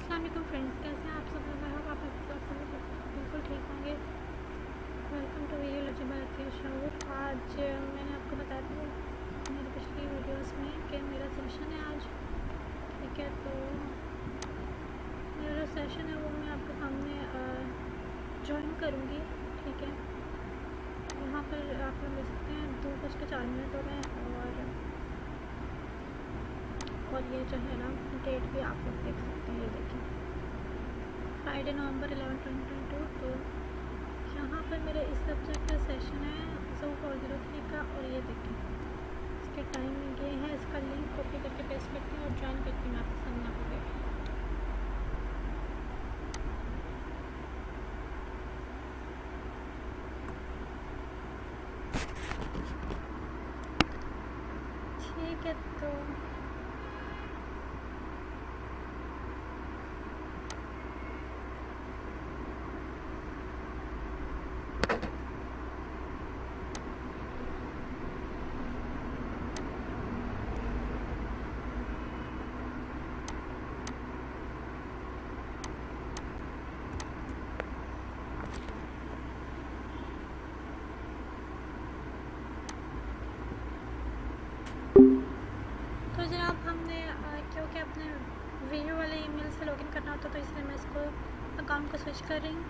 अस्सलाम वालेकुम फ्रेंड्स, कैसे हैं आप सब? मैं होप आप सब बिल्कुल ठीक होंगे। वेलकम टू वीडियो लजबाती शऊर। आज मैंने आपको बताया था मेरी पिछली वीडियोस में कि मेरा सेशन है आज, ठीक है। तो मेरा जो सेशन है वो मैं आपके सामने ज्वाइन करूँगी, ठीक है। यहाँ पर आप लोग देख सकते हैं 2:04 हो रहे हैं और ये जो है ना डेट भी आप लोग देख सकते हैं, ये देखिए फ्राइडे नवंबर 11, 2022। तो यहाँ पर मेरे इस सब्जेक्ट का सेशन है सो 403 का, और ये देखिए इसके टाइमिंग ये है। इसका लिंक कॉपी करके पेस्ट करती हूँ और ज्वाइन करती हूँ आपके सामने आपको देखिए। ठीक है, तो जनाब हमने क्योंकि अपने वीडियो वाले ईमेल से लॉगिन करना होता तो इसलिए मैं इसको अकाउंट को स्विच कर रही हूँ।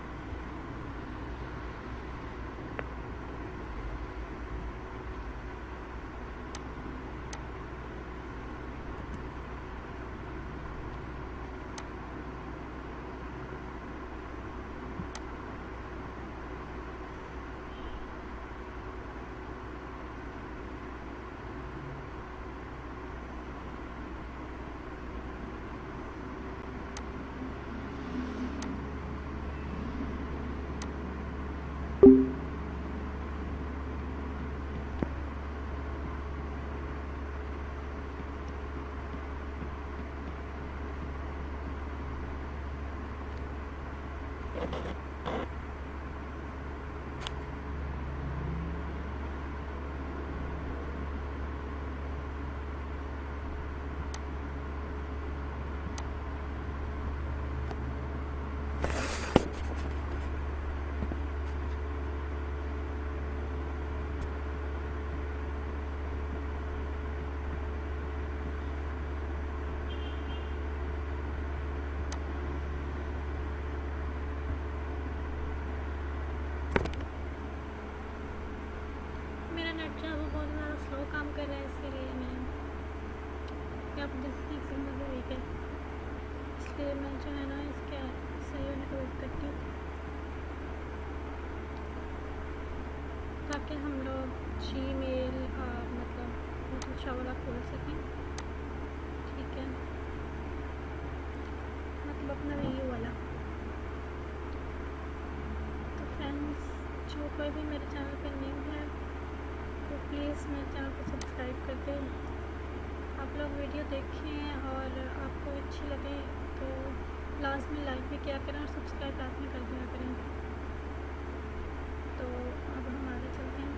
मेरा नेट जो है वो बहुत ज़्यादा स्लो काम कर रहा है, इसीलिए मैं आप देखिए सिग्नल वीक है, इसलिए मैं जो है ना इसके सही होने को वेट करती हूँ ताकि हम लोग जीमेल मतलब शावरा खोल सकें, ठीक है। मतलब अपना वीडियो वाला। तो फ्रेंड्स, जो कोई भी मेरे चैनल पर न्यू है तो प्लीज़ मेरे चैनल को सब्सक्राइब कर दें। आप लोग वीडियो देखें और आपको अच्छी लगे तो लाजमी लाइक भी किया करें और सब्सक्राइब लाजमी कर दिया करें। तो अब हम आगे चलते हैं।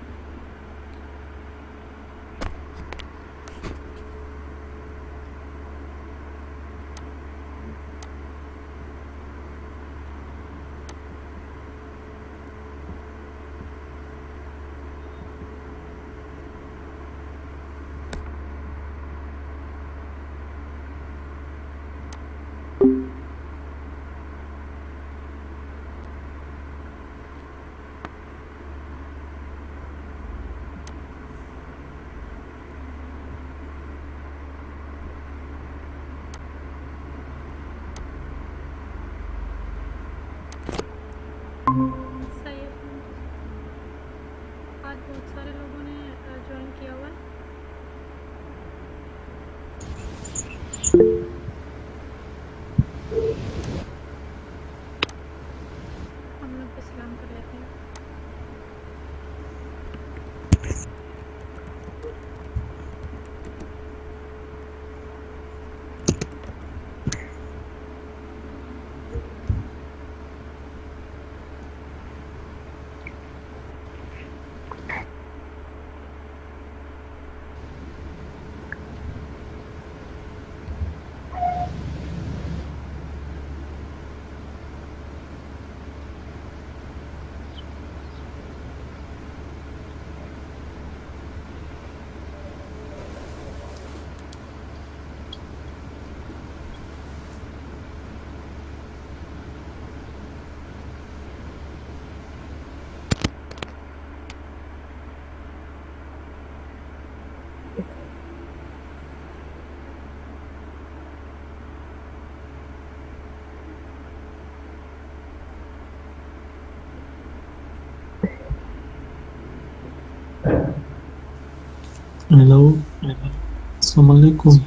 सही है फ्रेंड्स, आज बहुत सारे लोगों ने ज्वाइन किया हुआ है। हेलो, अस्सलाम वालेकुम।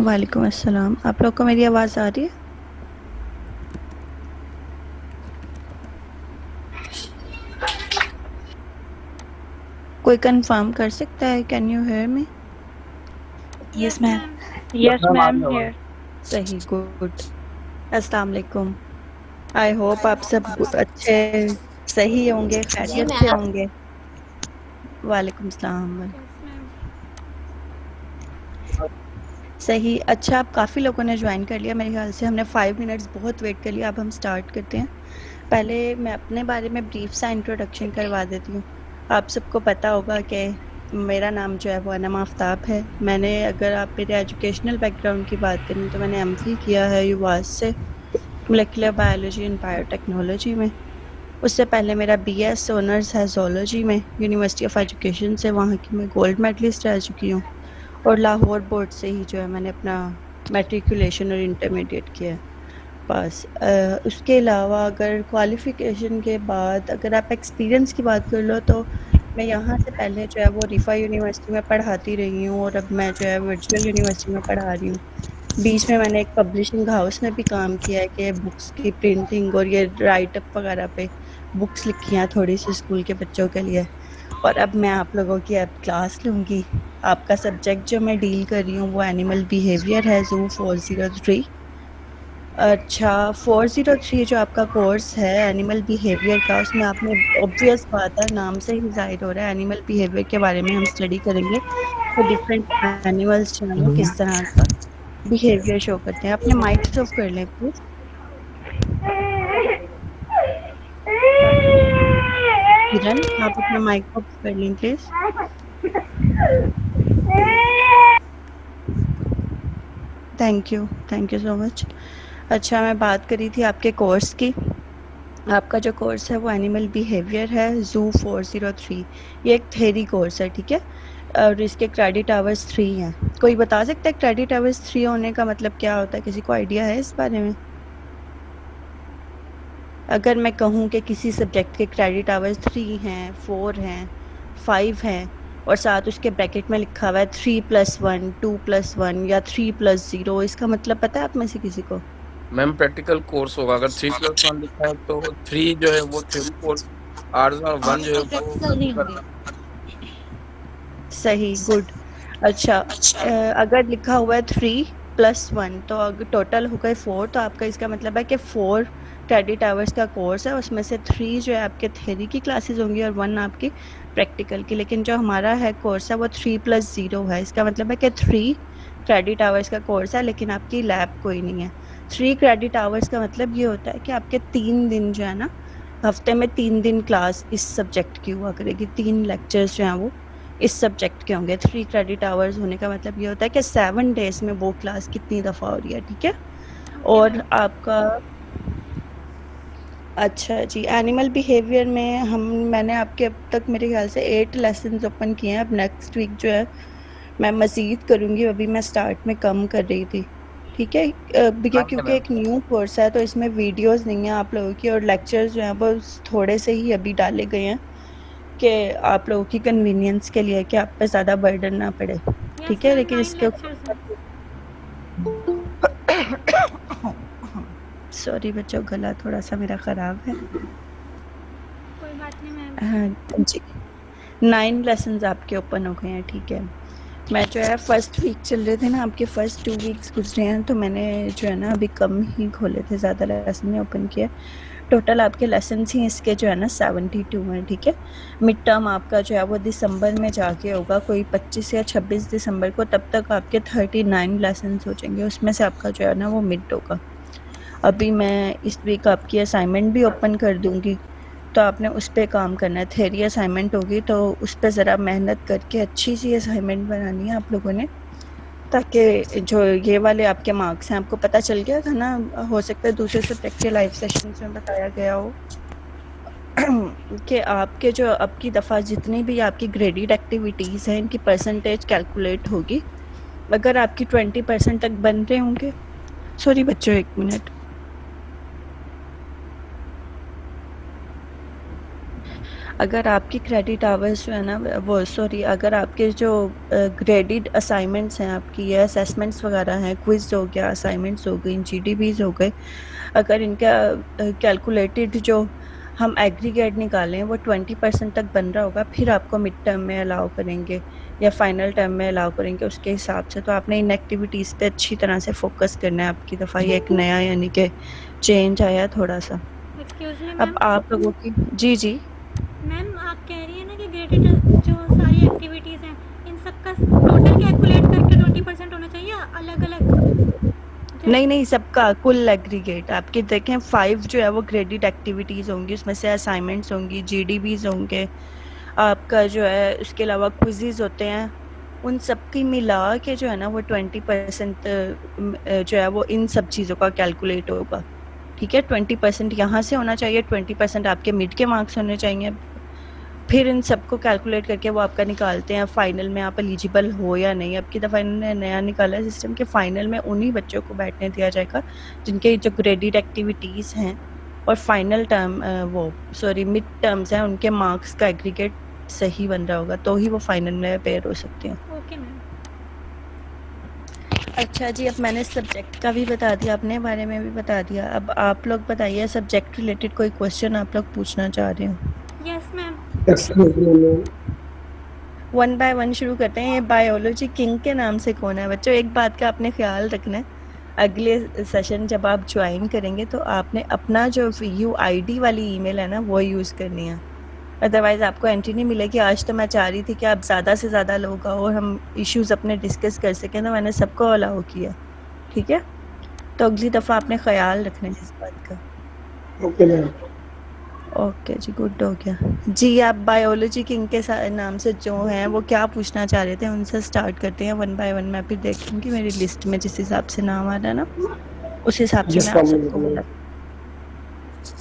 वालेकुम अस्सलाम। आप लोग को मेरी आवाज़ आ रही है? कोई कंफर्म कर सकता है? Can you hear me? Yes, yes ma'am. Ma'am. Yes, ma'am. Here. सही, गुड। अस्सलाम वालेकुम। आई होप आप सब अच्छे सही होंगे, जी खैरियत से मैम। होंगे। वालेकुम सलाम। Yes ma'am. सही, अच्छा आप काफ़ी लोगों ने ज्वाइन कर लिया मेरे ख्याल से। हमने 5 मिनट्स बहुत वेट कर लिया, अब हम स्टार्ट करते हैं। पहले मैं अपने बारे में ब्रीफ सा इंट्रोडक्शन करवा देती हूँ। आप सबको पता होगा कि मेरा नाम जो है वो अनम आफ्ताब है। मैंने, अगर आप मेरे एजुकेशनल बैकग्राउंड की बात करें तो मैंने एमफिल किया है यूवास से, मोलेकुलर बायोलॉजी एंड बायोटेक्नोलॉजी में। उससे पहले मेरा बीएस ऑनर्स है ज़ूलॉजी में, यूनिवर्सिटी ऑफ एजुकेशन से, वहाँ की मैं गोल्ड मेडलिस्ट रह चुकी हूँ। और लाहौर बोर्ड से ही जो है मैंने अपना मैट्रिकुलेशन और इंटरमीडिएट किया है। पास उसके अलावा अगर क्वालिफ़िकेशन के बाद अगर आप एक्सपीरियंस की बात कर लो तो मैं यहाँ से पहले जो है वो रिफ़ा यूनिवर्सिटी में पढ़ाती रही हूँ और अब मैं जो है वर्चुअल यूनिवर्सिटी में पढ़ा रही हूँ। बीच में मैंने एक पब्लिशिंग हाउस में भी काम किया है कि बुक्स की प्रिंटिंग और ये राइट अप वगैरह पे बुक्स लिखी हैं थोड़ी-सी स्कूल के बच्चों के लिए। और अब मैं आप लोगों की अब क्लास लूँगी। आपका सब्जेक्ट जो मैं डील कर रही हूँ वो एनिमल बिहेवियर है, ज़ू 403। अच्छा, 403 जो आपका कोर्स है एनिमल बिहेवियर का, उसमें आपने, ऑब्वियस बात है नाम से ही ज़ाहिर हो रहा है, एनिमल बिहेवियर के बारे में हम स्टडी करेंगे कि डिफरेंट एनिमल्स जो हैं वो हेलो, किस तरह का बिहेवियर शो करते हैं। अपने माइक्स ऑफ कर लें प्लीज़। किरण, आप अपना माइक ऑफ कर लें please. Thank you so much. अच्छा, मैं बात कर रही थी आपके कोर्स की। आपका जो कोर्स है वो एनिमल बिहेवियर है, ज़ू 403। ये एक थ्योरी कोर्स है, ठीक है? और इसके क्रेडिट आवर्स 3 हैं। कोई बता सकता है क्रेडिट आवर्स 3 होने का मतलब क्या होता है? किसी को आइडिया है इस बारे में? अगर मैं कहूँ कि किसी सब्जेक्ट के क्रेडिट आवर्स 3 हैं, 4 हैं, 5 हैं और साथ उसके ब्रैकेट में लिखा हुआ है 3+1, 2+1 या 3+0, इसका मतलब पता है आप में से किसी को? मैम प्रैक्टिकल कोर्स होगा। अगर 3+1 लिखा है तो 3 जो है वो थ्योरी कोर्स, आर्स और 1 जो है वो प्रैक्टिकल नहीं प्रैक्टिकल। होंगे। सही, गुड। अच्छा, अगर लिखा हुआ है 3+1 तो अगर टोटल हो गए 4, तो आपका इसका मतलब है कि 4 क्रेडिट आवर्स का कोर्स है, उसमें से 3 जो है आपके थ्योरी की क्लासेस होंगी और 1 आपकी प्रैक्टिकल की। लेकिन जो हमारा है कोर्स है वो 3+0 है, इसका मतलब है कि 3 क्रेडिट आवर्स का कोर्स है लेकिन आपकी लैब कोई नहीं है। 3 क्रेडिट आवर्स का मतलब ये होता है कि आपके 3 दिन जो है ना, हफ्ते में 3 दिन क्लास इस सब्जेक्ट की हुआ करेगी, 3 लेक्चर्स जो हैं वो इस सब्जेक्ट के होंगे। 3 क्रेडिट आवर्स होने का मतलब ये होता है कि 7 डेज़ में वो क्लास कितनी दफ़ा हो रही है, ठीक है? ओके और मैम। आपका, अच्छा जी, एनिमल बिहेवियर में हम, मैंने आपके अब तक मेरे ख्याल से 8 लेसन्स ओपन किए हैं। अब नेक्स्ट वीक जो है मैं मज़ीद करूँगी, अभी मैं स्टार्ट में कम कर रही थी, ठीक है? आएंगे क्योंकि मैम। एक न्यू कोर्स है तो इसमें वीडियोज़ नहीं है आप लोगों की, और लेक्चर्स जो हैं वो थोड़े से ही अभी डाले गए हैं कि आप लोगों की कन्वीनियंस के लिए, कि आप पे ज़्यादा बर्डन ना पड़े, यस ठीक है? मैम, लेकिन 9 इसके लेक्चर्स हैं। सॉरी बच्चों, गला थोड़ा-सा मेरा ख़राब है। कोई बात नहीं मैम। हाँ जी, 9 लेसन्स आपके ओपन हो गए हैं, ठीक है? मैं जो है फर्स्ट वीक चल रहे थे ना, आपके फर्स्ट 2 वीक्स गुज़रे हैं तो मैंने जो है ना अभी कम ही खोले थे, ज़्यादा लेसन नहीं ओपन किए। टोटल आपके लेसन्स ही इसके जो है ना 72 हैं, ठीक है? मिड टर्म आपका जो है वो दिसंबर में जाके होगा, कोई 25 या 26 दिसंबर को, तब तक आपके 39 लेसन्स हो जाएँगे, उसमें से आपका जो है ना वो मिड होगा। अभी मैं इस वीक आपकी असाइनमेंट भी ओपन कर दूँगी, तो आपने उस पे काम करना है। थ्योरी असाइनमेंट होगी तो उस पे ज़रा मेहनत करके अच्छी-सी असाइनमेंट बनानी है आप लोगों ने, ताकि जो ये वाले आपके मार्क्स हैं, आपको पता चल गया था ना, हो सकता है दूसरे सब्जेक्ट के लाइव सेशंस में बताया गया हो कि आपके जो अब की दफ़ा जितनी भी आपकी ग्रेडेड एक्टिविटीज़ हैं, इनकी परसेंटेज कैलकुलेट होगी। अगर आपकी 20% तक बन रहे होंगे, सॉरी बच्चों 1 मिनट। अगर आपकी क्रेडिट आवर्स जो है ना वो सॉरी अगर आपके जो ग्रेडिड असाइनमेंट्स हैं आपकी या असेसमेंट्स वगैरह हैं, क्विज हो गया, असाइनमेंट्स हो गई, जीडीबीज हो गए, अगर इनका कैलकुलेटेड जो हम एग्रीगेट निकालें वो 20% तक बन रहा होगा, फिर आपको मिड टर्म में अलाउ करेंगे या फाइनल टर्म में अलाउ करेंगे उसके हिसाब से। तो आपने इन एक्टिविटीज़ पे अच्छी तरह से फोकस करना है। आपकी दफ़ा ये एक नया यानी कि चेंज आया है थोड़ा सा। एक्सक्यूज मी अब मैम, आप लोगों की जी मैम आप कह रही हैं ना कि ग्रेडेड जो सारी एक्टिविटीज़ हैं इन सब का टोटल कैलकुलेट करके 20% होना चाहिए अलग अलग? नहीं सबका कुल एग्रीगेट आपके देखें 5 जो है वो ग्रेडिड एक्टिविटीज़ होंगी, उसमें से असाइनमेंट्स होंगी, जीडीबीज होंगे, आपका जो है उसके अलावा क्विज़ेस होते हैं, उन सब की मिला के जो है ना वो 20% जो है वो इन सब चीज़ों का कैलकुलेट होगा। ठीक है, 20% यहाँ से होना चाहिए, 20% आपके मिड के मार्क्स होने चाहिए, फिर इन सबको कैलकुलेट करके वो आपका निकालते हैं फाइनल में आप एलिजिबल हो या नहीं। अब की दफ़ा इन्होंने नया निकाला है सिस्टम के फाइनल में उन्हीं बच्चों को बैठने दिया जाएगा जिनके जो ग्रेडेड एक्टिविटीज़ हैं और फाइनल टर्म वो सॉरी मिड टर्म्स हैं उनके मार्क्स का एग्रीगेट सही बन रहा होगा, तो ही वो फाइनल में अपेयर हो सकते हैं। Okay ma'am. अच्छा जी, अब मैंने सब्जेक्ट का भी बता दिया, अपने बारे में भी बता दिया। अब आप लोग बताइए सब्जेक्ट रिलेटेड कोई क्वेश्चन आप लोग पूछना चाह रहे हो? Yes ma'am. One by one शुरू करते हैं। ये बायोलॉजी किंग के नाम से कौन है? बच्चों एक बात का आपने ख्याल रखना है, अगले सेशन जब आप ज्वाइन करेंगे तो आपने अपना जो UID वाली ईमेल है ना वो यूज़ करनी है, अदरवाइज़ आपको एंट्री नहीं मिलेगी। आज तो मैं चाह रही थी कि आप ज़्यादा से ज़्यादा लोग आओ और हम इश्यूज़ अपने डिस्कस कर सकें, तो मैंने सबको अलाउ किया। ठीक है, तो अगली दफ़ा आपने ख्याल रखना है इस बात का। Okay ma'am. ओके जी, गुड हो गया जी। आप बायोलॉजी किंग के नाम से जो हैं वो क्या पूछना चाह रहे थे, उनसे स्टार्ट करते हैं वन बाय वन। मैं फिर देखूंगी मेरी लिस्ट में जिस हिसाब से नाम आ रहा है ना उस हिसाब से मैं आप सबको बता।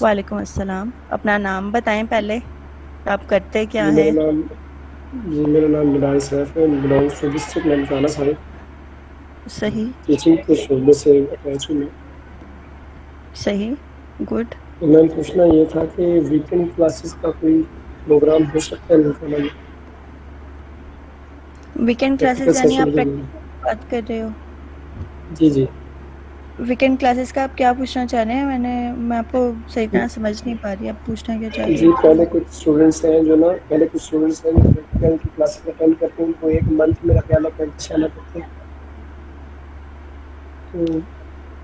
वालेकुम अस्सलाम। अपना नाम बताएं पहले, आप करते क्या हैं? मेरा नाम मिलान सैफ है, belongs to district Nankana Sahib. सही टीचिंग के शोबे से अटैच हूँ मैं। सही, गुड। तो मैम पूछना ये था कि वीकेंड क्लासेस का कोई प्रोग्राम हो सकता है ननकाना में? वीकेंड क्लासेस यानी आप प्रैक्टिस बात कर रहे हो? जी। वीकेंड क्लासेस का आप क्या पूछना चाह रहे हैं? मैं आपको सही तरह समझ नहीं पा रही, आप पूछना क्या चाह रहे जी, हैं? पहले कुछ स्टूडेंट्स हैं जो प्रैक्टिकल की क्लासेस अटेंड करते हैं, उनको एक मंथ मेरा ख्याल है प्रैक्टिस आना पड़ती है। तो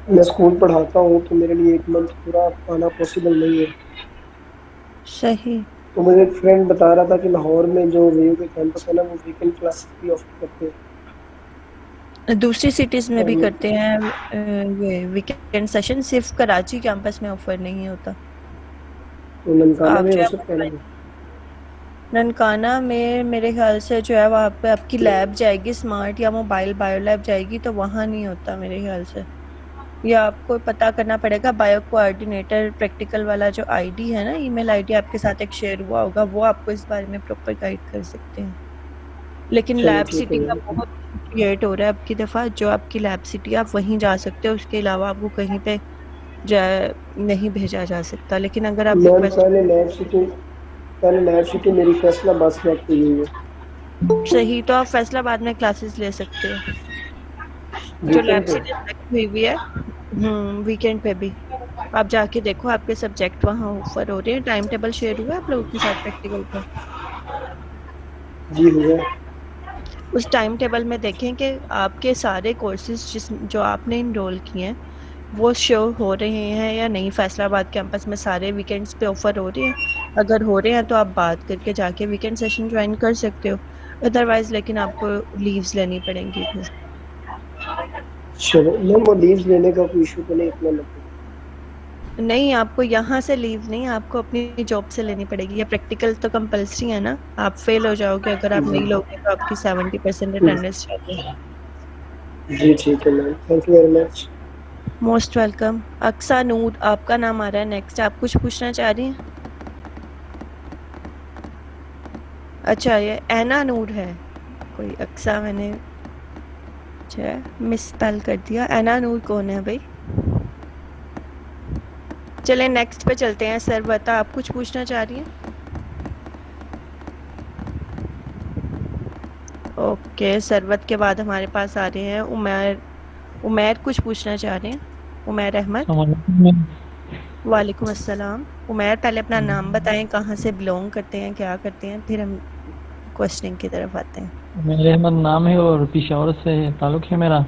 मैं स्कूल पढ़ाता हूँ तो मेरे लिए एक मंथ पूरा आना पॉसिबल नहीं है। सही। तो मुझे एक फ्रेंड बता रहा था कि लाहौर में जो वीयू के कैंपस है ना वो वीकेंड क्लासेस भी ऑफर करते हैं। दूसरी सिटीज में भी करते हैं ये वीकेंड सेशन, सिर्फ कराची कैंपस में ऑफर नहीं होता। तो ननकाना आप में जो हो है सकता है ना? ननकाना में मेरे ख्याल से जो है वहाँ पे आपकी लैब जाएगी, स्मार्ट या मोबाइल बायो लैब जाएगी, तो वहाँ नहीं होता मेरे ख्याल से। या आपको पता करना पड़ेगा, बायो कोऑर्डिनेटर प्रैक्टिकल वाला जो आईडी है ना, ईमेल आईडी आपके साथ एक शेयर हुआ होगा, वो आपको इस बारे में प्रॉपर गाइड कर सकते हैं। लेकिन लैब सिटी का बहुत क्रिएट हो रहा है अब की दफ़ा, जो आपकी लैब सिटी आप वहीं जा सकते हो, उसके अलावा आपको कहीं पे नहीं भेजा जा सकता। लेकिन अगर आप रिक्वेस्ट पहले लैब सिटी मेरी फैसलाबाद सेलेक्ट की हुई है। सही, तो आप फैसलाबाद में क्लासेस ले सकते हो, जो लैब सिटी सेलेक्ट हुई है। वीकेंड पे भी आप जाके देखो, आपके सब्जेक्ट वहाँ ऑफर हो रहे हैं। टाइम टेबल शेयर हुआ है आप लोगों के साथ प्रैक्टिकल का? जी हुआ। उस टाइम टेबल में देखें कि आपके सारे कोर्सेज जो आपने इनरोल किए हैं वो शो हो रहे हैं या नहीं। फैसलाबाद कैंपस में सारे वीकेंड्स पे ऑफर हो रहे हैं, अगर हो रहे हैं तो आप बात करके जाके वीकेंड सेशन ज्वाइन कर सकते हो, अदरवाइज लेकिन आपको लीव्स लेनी पड़ेंगी फिर। चलो मैम, वो लीव्स लेने का कोई इशू तो नहीं इतना मतलब? नहीं, आपको यहाँ से लीव नहीं, आपको अपनी जॉब से लेनी पड़ेगी। या प्रैक्टिकल तो कंपलसरी है ना, आप फेल हो जाओगे अगर आप नहीं लोगे तो आपकी 70% अटेंडेंस चाहिए। जी ठीक है ma'am, thank you very much. Most welcome. Aqsa Noor आपका नाम आ रहा है नेक्स्ट, आप कुछ पूछना चाह रही हैं? अच्छा, ये ऐना नूर है कोई, अक्सा मैंने मिस स्पेल कर दिया। ऐना नूर कौन है भाई? चलें नेक्स्ट पे चलते हैं। सरवता आप कुछ पूछना चाह रही हैं? ओके, सरवत के बाद हमारे पास आ रहे हैं उमैर कुछ पूछना चाह रहे हैं। उमैर अहमद। मैम। वालेकुम अस्सलाम। उमैर, पहले अपना नाम बताएं, कहाँ से बिलोंग करते हैं, क्या करते हैं, फिर हम क्वेश्चनिंग की तरफ आते हैं। मेरे अहमद नाम है और पेशावर से ताल्लुक़ है मेरा,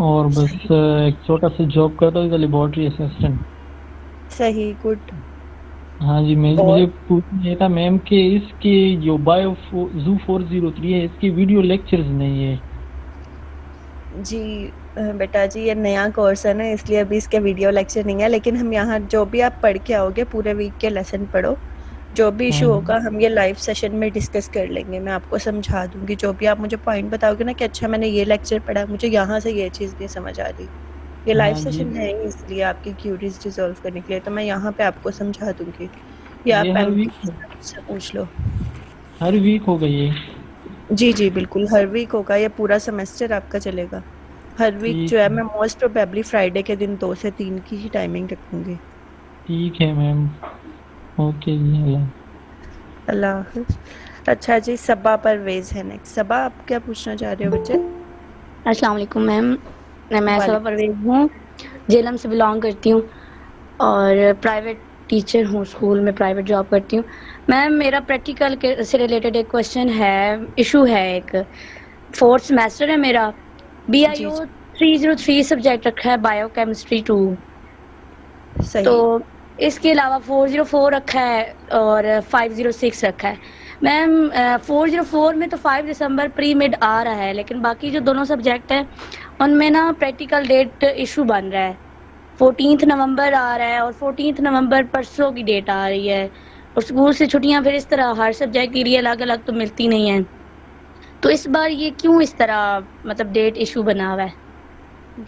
और बस एक छोटा सा जॉब करता हूँ, लेबोरेटरी असिस्टेंट। सही, गुड। हाँ जी, मुझे और पूछना ये था मैम कि इसकी जो जू 403 है, इसकी वीडियो लेक्चर्स नहीं है। जी बेटा जी, ये नया कोर्स है ना, इसलिए अभी इसके वीडियो लेक्चर नहीं है, लेकिन हम यहाँ जो भी आप पढ़ के आओगे पूरे वीक के लेसन पढ़ो, जो भी हाँ इशू जी। होगा हम ये लाइव सेशन में डिस्कस कर लेंगे। मैं आपको समझा दूंगी, जो भी आप मुझे पॉइंट बताओगे ना कि अच्छा मैंने ये लेक्चर पढ़ा, मुझे यहाँ से ये चीज़ नहीं समझ आ रही, ये लाइव हाँ जी, सेशन है ही इसलिए आपकी क्यूरीज रिजॉल्व करने के लिए, तो मैं यहाँ पे आपको समझा दूंगी, या ये आप हर एमडी वीक से पूछ लो। हो गई है। जी जी बिल्कुल, हर वीक होगा, ये पूरा सेमेस्टर आपका चलेगा। हर वीक ठीक जो है मैं मोस्ट प्रोबेबली फ्राइडे के दिन 2 से 3 की ही टाइमिंग रखूंगी। ठीक है मैम। ओके जी, अल्लाह। अल्लाह हाफ़िज़। अच्छा जी, सबा परवेज है नेक्स्ट। सबा, आप क्या पूछना चाह रहे हो बच्चे? अस्सलाम वालेकुम मैम, मैं सबा वालेकुम। परवेज हूँ, जेलम से बिलोंग करती हूँ और प्राइवेट टीचर हूँ, स्कूल में प्राइवेट जॉब करती हूँ। मैम मेरा प्रैक्टिकल से रिलेटेड एक क्वेश्चन है, इशू है एक, 4th सेमेस्टर है मेरा, जी BIO 303 सब्जेक्ट रखा है, बायो केमिस्ट्री 2, सही। तो इसके अलावा 404 रखा है और 506 रखा है। मैम 404 में तो 5 दिसंबर प्री मिड आ रहा है, लेकिन बाकी जो दोनों सब्जेक्ट हैं उनमें ना प्रैक्टिकल डेट इशू बन रहा है, 14 नवंबर आ रहा है और 14 नवंबर परसों की डेट आ रही है, और स्कूल से छुट्टियां फिर इस तरह हर सब्जेक्ट के लिए अलग अलग तो मिलती नहीं है, तो इस बार ये क्यों इस तरह मतलब डेट इशू बना हुआ है?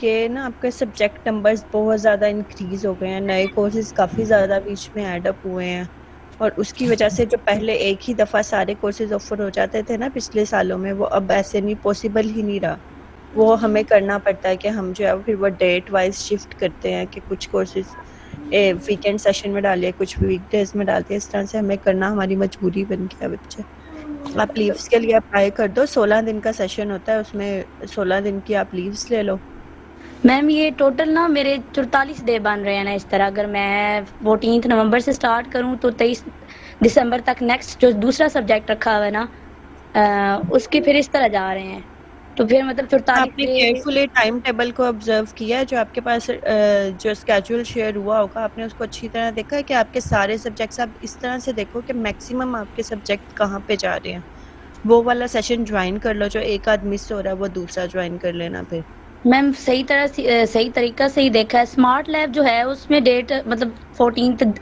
ये ना आपके सब्जेक्ट नंबर्स बहुत ज़्यादा इंक्रीज हो गए हैं, नए कोर्सेज काफ़ी ज़्यादा बीच में ऐड अप हुए हैं, और उसकी वजह से जो पहले एक ही दफ़ा सारे कोर्सेज ऑफर हो जाते थे ना पिछले सालों में, वो अब ऐसे नहीं, पॉसिबल ही नहीं रहा। वो हमें करना पड़ता है कि हम जो है फिर वो डेट वाइज शिफ्ट करते हैं कि कुछ कोर्सेज वीकेंड सेशन में डालिए, कुछ वीकडेज में डालते हैं, इस तरह से हमें करना हमारी मजबूरी बन गया बच्चे। आप लीव्स के लिए अप्लाई कर दो, 16 दिन का सेशन होता है, उसमें 16 दिन की आप लीव्स ले लो। मैम ये टोटल ना मेरे 44 डे बन रहे हैं ना इस तरह, अगर मैं 14 नवंबर से स्टार्ट करूं तो 23 दिसंबर तक नेक्स्ट जो दूसरा सब्जेक्ट रखा हुआ है ना उसके फिर इस तरह जा रहे हैं, तो फिर मतलब 44 आपने डे। केयरफुली टाइम टेबल को ऑब्जर्व किया है जो आपके पास जो स्केड्यूल शेयर हुआ होगा, आपने उसको अच्छी तरह देखा है कि आपके सारे सब्जेक्ट्स, आप इस तरह से देखो कि मैक्सिमम आपके सब्जेक्ट कहाँ पे जा रहे हैं, वो वाला सेशन ज्वाइन कर लो, जो एक आध मिस हो रहा है वो दूसरा ज्वाइन कर लेना फिर। मैम सही तरीका से ही देखा है, स्मार्ट लैब जो है उसमें डेट मतलब 14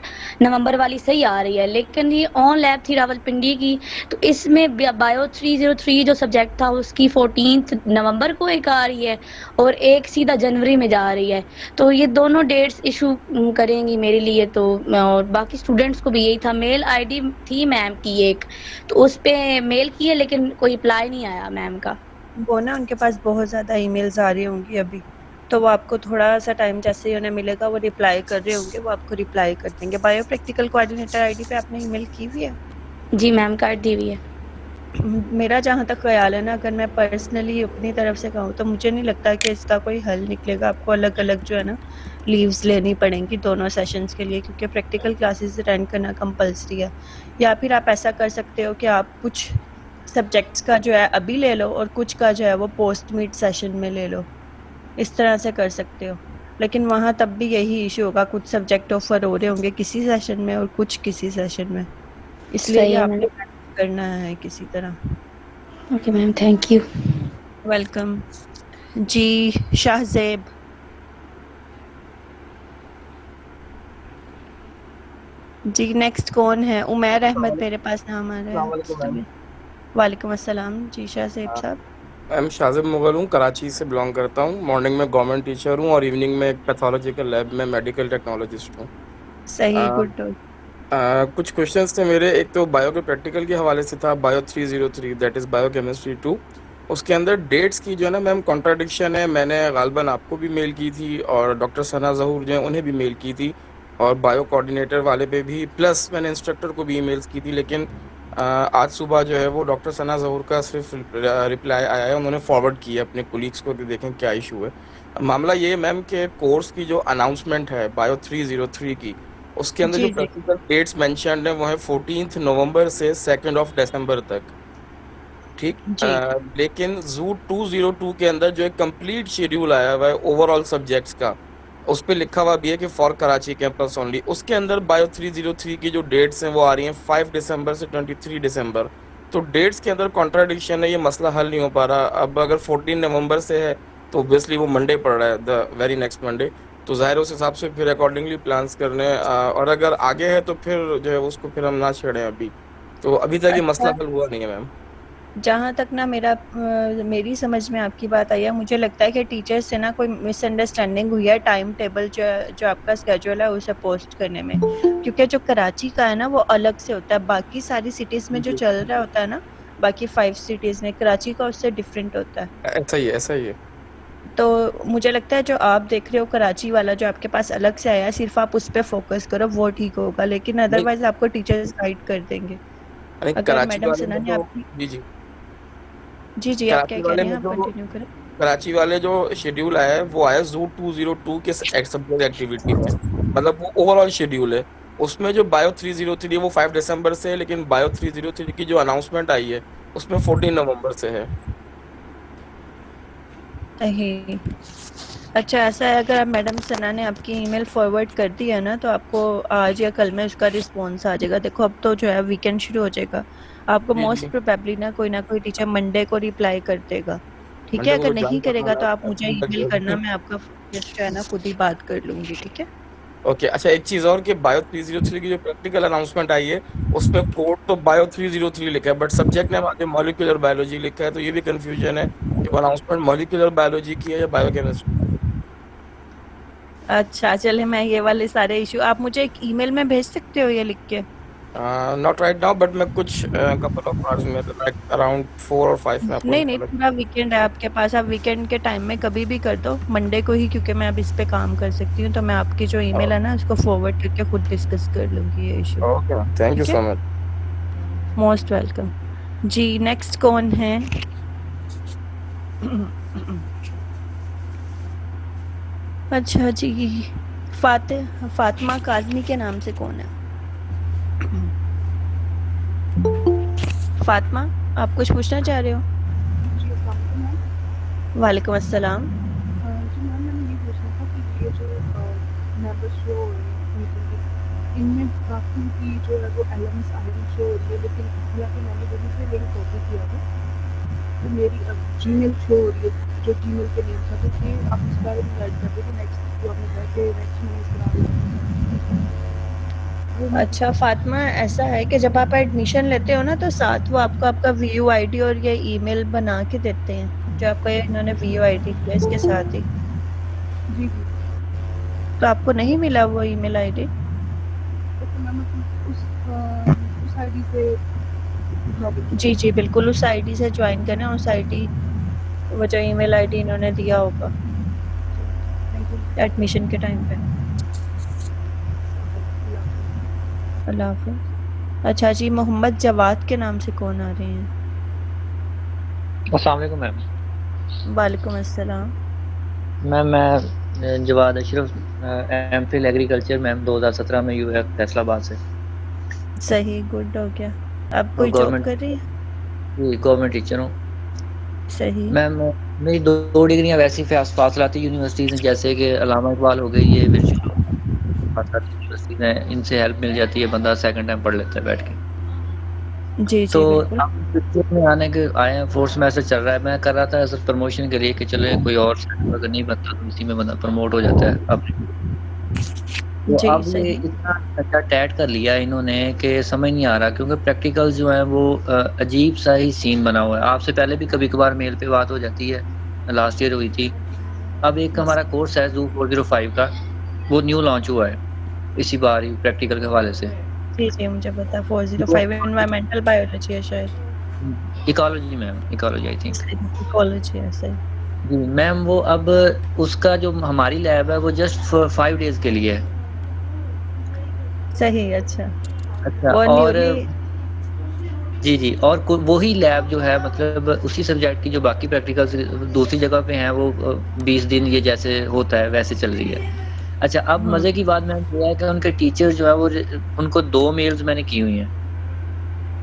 नवंबर वाली सही आ रही है, लेकिन ये ऑन लैब थी रावलपिंडी की, तो इसमें बायो 303 जो सब्जेक्ट था उसकी 14 नवंबर को एक आ रही है और एक सीधा जनवरी में जा रही है, तो ये दोनों डेट्स इशू करेंगी मेरे लिए, तो और बाकी स्टूडेंट्स को भी यही था। मेल आईडी थी मैम की एक, तो उस पर मेल की है लेकिन कोई रिप्लाई नहीं आया मैम का। वो ना उनके पास बहुत ज़्यादा ईमेल्स आ रही होंगी अभी, तो वो आपको थोड़ा सा टाइम जैसे ही उन्हें मिलेगा वो रिप्लाई कर रहे होंगे, वो आपको रिप्लाई कर देंगे। बायो प्रैक्टिकल कोऑर्डिनेटर आईडी पे आपने ईमेल की हुई है? जी मैम कर दी हुई है। मेरा जहाँ तक ख्याल है ना, अगर मैं पर्सनली अपनी तरफ से कहूँ तो मुझे नहीं लगता कि इसका कोई हल निकलेगा, आपको अलग अलग जो है ना लीव्स लेनी पड़ेंगी दोनों सेशंस के लिए, क्योंकि प्रैक्टिकल क्लासेस अटेंड करना कंपलसरी है। या फिर आप ऐसा कर सकते हो कि आप कुछ सब्जेक्ट्स का जो है अभी ले लो और कुछ का जो है वो पोस्ट मिड सेशन में ले लो, इस तरह से कर सकते हो, लेकिन वहाँ तब भी यही इशू होगा, कुछ सब्जेक्ट ऑफर हो रहे होंगे किसी सेशन में और कुछ किसी सेशन में, इसलिए सही ये है आपने मैम। करना है किसी तरह। Okay ma'am, thank you. Welcome जी। शाहजेब, जी नेक्स्ट कौन है? उमैर अहमद मेरे पास नाम आ रहा है। वालेकुम अस्सलाम जी शाहजेब साहब। मैम शाजिब मुगल हूँ, कराची से बिलोंग करता हूँ। मॉर्निंग में गवर्नमेंट टीचर हूँ और इवनिंग में एक पैथोलॉजिकल लैब में मेडिकल टेक्नोलॉजिस्ट हूँ। सही, आ, गुड। कुछ क्वेश्चंस थे मेरे। एक तो बायो के प्रैक्टिकल के हवाले से था, bio 303 that is bio chemistry 2। उसके अंदर डेट्स की जो है ना मैम कॉन्ट्राडिक्शन है। मैंने गालबन आपको भी मेल की थी और डॉक्टर सना ज़हूर जो है उन्हें भी मेल की थी, और बायो कोऑर्डिनेटर वाले पे भी, प्लस मैंने इंस्ट्रक्टर को भी ईमेल्स की थी, लेकिन आज सुबह जो है वो डॉक्टर सना ज़हूर का सिर्फ रिप्लाई आया है, उन्होंने फॉरवर्ड किया अपने कोलीग्स को कि देखें क्या इशू है। मामला ये है मैम कि कोर्स की जो अनाउंसमेंट है बायो 303 की, उसके अंदर जो जी जी प्रैक्टिकल डेट्स मेंशन्ड है वो है 14 नवंबर से 2 दिसंबर तक, ठीक। जी लेकिन जू 202 के अंदर जो एक कंप्लीट शेड्यूल आया हुआ है ओवरऑल सब्जेक्ट्स का, उस पे लिखा हुआ भी है कि फॉर कराची कैंपस ओनली। उसके अंदर बायो 303 की जो डेट्स हैं वो आ रही हैं 5 दिसंबर से 23 दिसंबर। तो डेट्स के अंदर कॉन्ट्राडिक्शन है, ये मसला हल नहीं हो पा रहा। अब अगर 14 नवंबर से है तो ऑब्वियसली वो मंडे पड़ रहा है, द वेरी नेक्स्ट मंडे। तो ज़ाहिर है उस हिसाब से फिर अकॉर्डिंगली प्लान्स करने और अगर आगे है तो फिर जो है उसको फिर हम ना छेड़ें अभी। तो अभी तक ये मसला अच्छा, हल हुआ नहीं है मैम। जहाँ तक ना मेरी समझ में आपकी बात आई है, मुझे लगता है कि टीचर्स से ना कोई मिसअंडरस्टैंडिंग हुई है टाइम टेबल जो आपका स्केड्यूल है उसे पोस्ट करने में, क्योंकि जो कराची का है ना वो अलग से होता है, बाकी सारी सिटीज़ में जो जी, चल रहा होता है ना, बाकी 5 सिटीज़ में, कराची का उससे डिफरेंट होता है। ऐसा ही है, ऐसा ही है। तो मुझे लगता है जो आप देख रहे हो कराची वाला जो आपके पास अलग से आया है, सिर्फ आप उस पे फोकस करो, वो ठीक होगा, लेकिन नहीं अदरवाइज आपको टीचर्स गाइड कर देंगे। नहीं, अगर कराची मैडम वाले सना में ने जो आपकी जी जी जी आप क्या कराची कह वाले रहे हैं, में आप जो कंटिन्यू करें। कराची वाले जो शेड्यूल आया है वो आया जू 202 के सब्जेक्ट एक्टिविटी में, मतलब वो ओवरऑल शेड्यूल है। उसमें जो बायो 303 है वो 5 दिसंबर से है, लेकिन बायो 303 की जो अनाउंसमेंट आई है उसमें 14 नवंबर से है। सही। अच्छा, ऐसा है, अगर आप मैडम सना ने आपकी ईमेल फॉरवर्ड कर दी है ना, तो आपको आज या कल में उसका रिस्पॉन्स आ जाएगा। देखो अब तो जो है वीकेंड शुरू हो जाएगा, आपको जी मोस्ट जी, प्रोबेबली ना कोई टीचर मंडे को रिप्लाई कर देगा, ठीक मंडे है। को अगर तो ज्वाइन नहीं करना करेगा तो आप है मुझे ईमेल करना, मैं आपका just जो है ना खुद ही बात कर लूंगी, ठीक है। ओके। अच्छा, एक चीज और कि बायो 303 की जो प्रैक्टिकल अनाउंसमेंट आई है उसमें कोड तो बायो 303 लिखा है, बट सब्जेक्ट ने आगे मॉलिक्यूलर बायोलॉजी लिखा है, तो ये भी कंफ्यूजन है कि वो अनाउंसमेंट मॉलिक्यूलर बायोलॉजी की है या बायोकेमिस्ट्री। अच्छा चले, मैं ये वाले सारे इशू आप मुझे एक ईमेल में भेज सकते हो ये लिख के। नॉट राइट नाउ, बट मैं कुछ कपल ऑफ आवर्स में, लाइक अराउंड 4 और 5 में आपको नहीं नहीं, रिप्लाई। पूरा वीकेंड है आपके पास, आप वीकेंड के टाइम में कभी भी कर दो, मंडे को ही, क्योंकि मैं अब इस पे काम कर सकती हूँ, तो मैं आपकी जो ईमेल है ना उसको फॉरवर्ड करके खुद डिस्कस कर लूंगी ये इशू, ओके, थैंक यू ठीक है। So much. Most welcome. जी नेक्स्ट कौन है? अच्छा जी, फातिमा काजमी के नाम से कौन है? फातिमा, आप कुछ पूछना चाह रहे हो? जी, अस्सलाम वालेकुम मैम। वालेकुम अस्सलाम। जी मैम, मैंने ये पूछना था कि ये जो मेंबर्स शो हो रही हैं मीटिंग की, इनमें काफ़ी की जो है वो एलएम्स आईडी शो हो रही है, लेकिन हालांकि मैंने वहीं से लिंक कॉपी किया था, तो मेरी अब जीमेल शो हो रही है, जो जीमेल के नेम था, तो ये आप इस बारे में गाइड कर दो कि नेक्स्ट जो आपने कहा कि नेक्स्ट मैंने इस तरह वो मैं अच्छा फातिमा, ऐसा है कि जब आप एडमिशन लेते हो ना, तो साथ वो आपको आपका वीयू आईडी और ये ईमेल बना के देते हैं, जो आपका ये इन्होंने वीयू आईडी दिया इसके साथ ही। जी जी, तो आपको नहीं मिला वो ईमेल आईडी? तो मैं मतलब उस आईडी से लॉग इन जी जी बिल्कुल, उस आईडी से ज्वाइन करना, उस आईडी, वो जो ईमेल आईडी इन्होंने दिया होगा थैंक यू। एडमिशन के टाइम पे। अल्लाह हाफ़िज़। अच्छा जी, मोहम्मद जवाद के नाम से कौन आ रहे हैं? अस्सलाम वालेकुम मैम। वालेकुम अस्सलाम। मैम मैं Jawad Ashraf, MPhil agriculture ma'am 2017 में यूएफ फैसलाबाद से। सही, गुड हो गया। आप और कोई जॉब गवर्नमेंट कर रही हैं? जी गवर्नमेंट टीचर हूँ सही। मैम। मेरी दो डिग्रियाँ वैसी फासलाती यूनिवर्सिटीज़ हैं, जैसे कि अल्लामा इकबाल हो गई, ये विरचुअल फासलाती यूनिवर्सिटीज़ हैं, इनसे हेल्प मिल जाती है, बंदा सेकंड टाइम पढ़ लेता है बैठ के। जी तो जी बिल्कुल। अब क्रिकेट में आने के आए हैं, फोर्स मैसेज चल रहा है, मैं कर रहा था एज प्रमोशन के लिए कि चले कोई और सेक्टर अगर नहीं बनता तो इसी में बंदा प्रमोट हो जाता है। अब तो जी अब ये सही। इतना अच्छा टैट कर लिया है इन्होंने कि समझ नहीं आ रहा, क्योंकि प्रैक्टिकल जो है वो अजीब सा ही सीन बना हुआ है। आपसे पहले भी कभी कभार मेल पे बात हो जाती है, लास्ट ईयर हुई थी। अब एक हमारा कोर्स है जू 405 का, वो न्यू लॉन्च हुआ है इसी बार ही प्रैक्टिकल के हवाले से। जी जी मुझे पता, 405 एनवायरमेंटल बायोलॉजी है शायद, ecology ma'am, ecology I think. Ecology है सही। जी मैम, वो अब उसका जो हमारी लैब है वो जस्ट 5 डेज के लिए है। सही, अच्छा। अच्छा, वो और न्यूली जी और वही लैब जो है मतलब उसी सब्जेक्ट की जो बाकी प्रैक्टिकल्स दूसरी जगह पे हैं वो 20 दिन ये जैसे होता है वैसे चल रही है। अच्छा, अब हाँ मज़े की बात मैम ये है कि उनके टीचर जो है वो उनको 2 मेल्स मैंने की हुई हैं।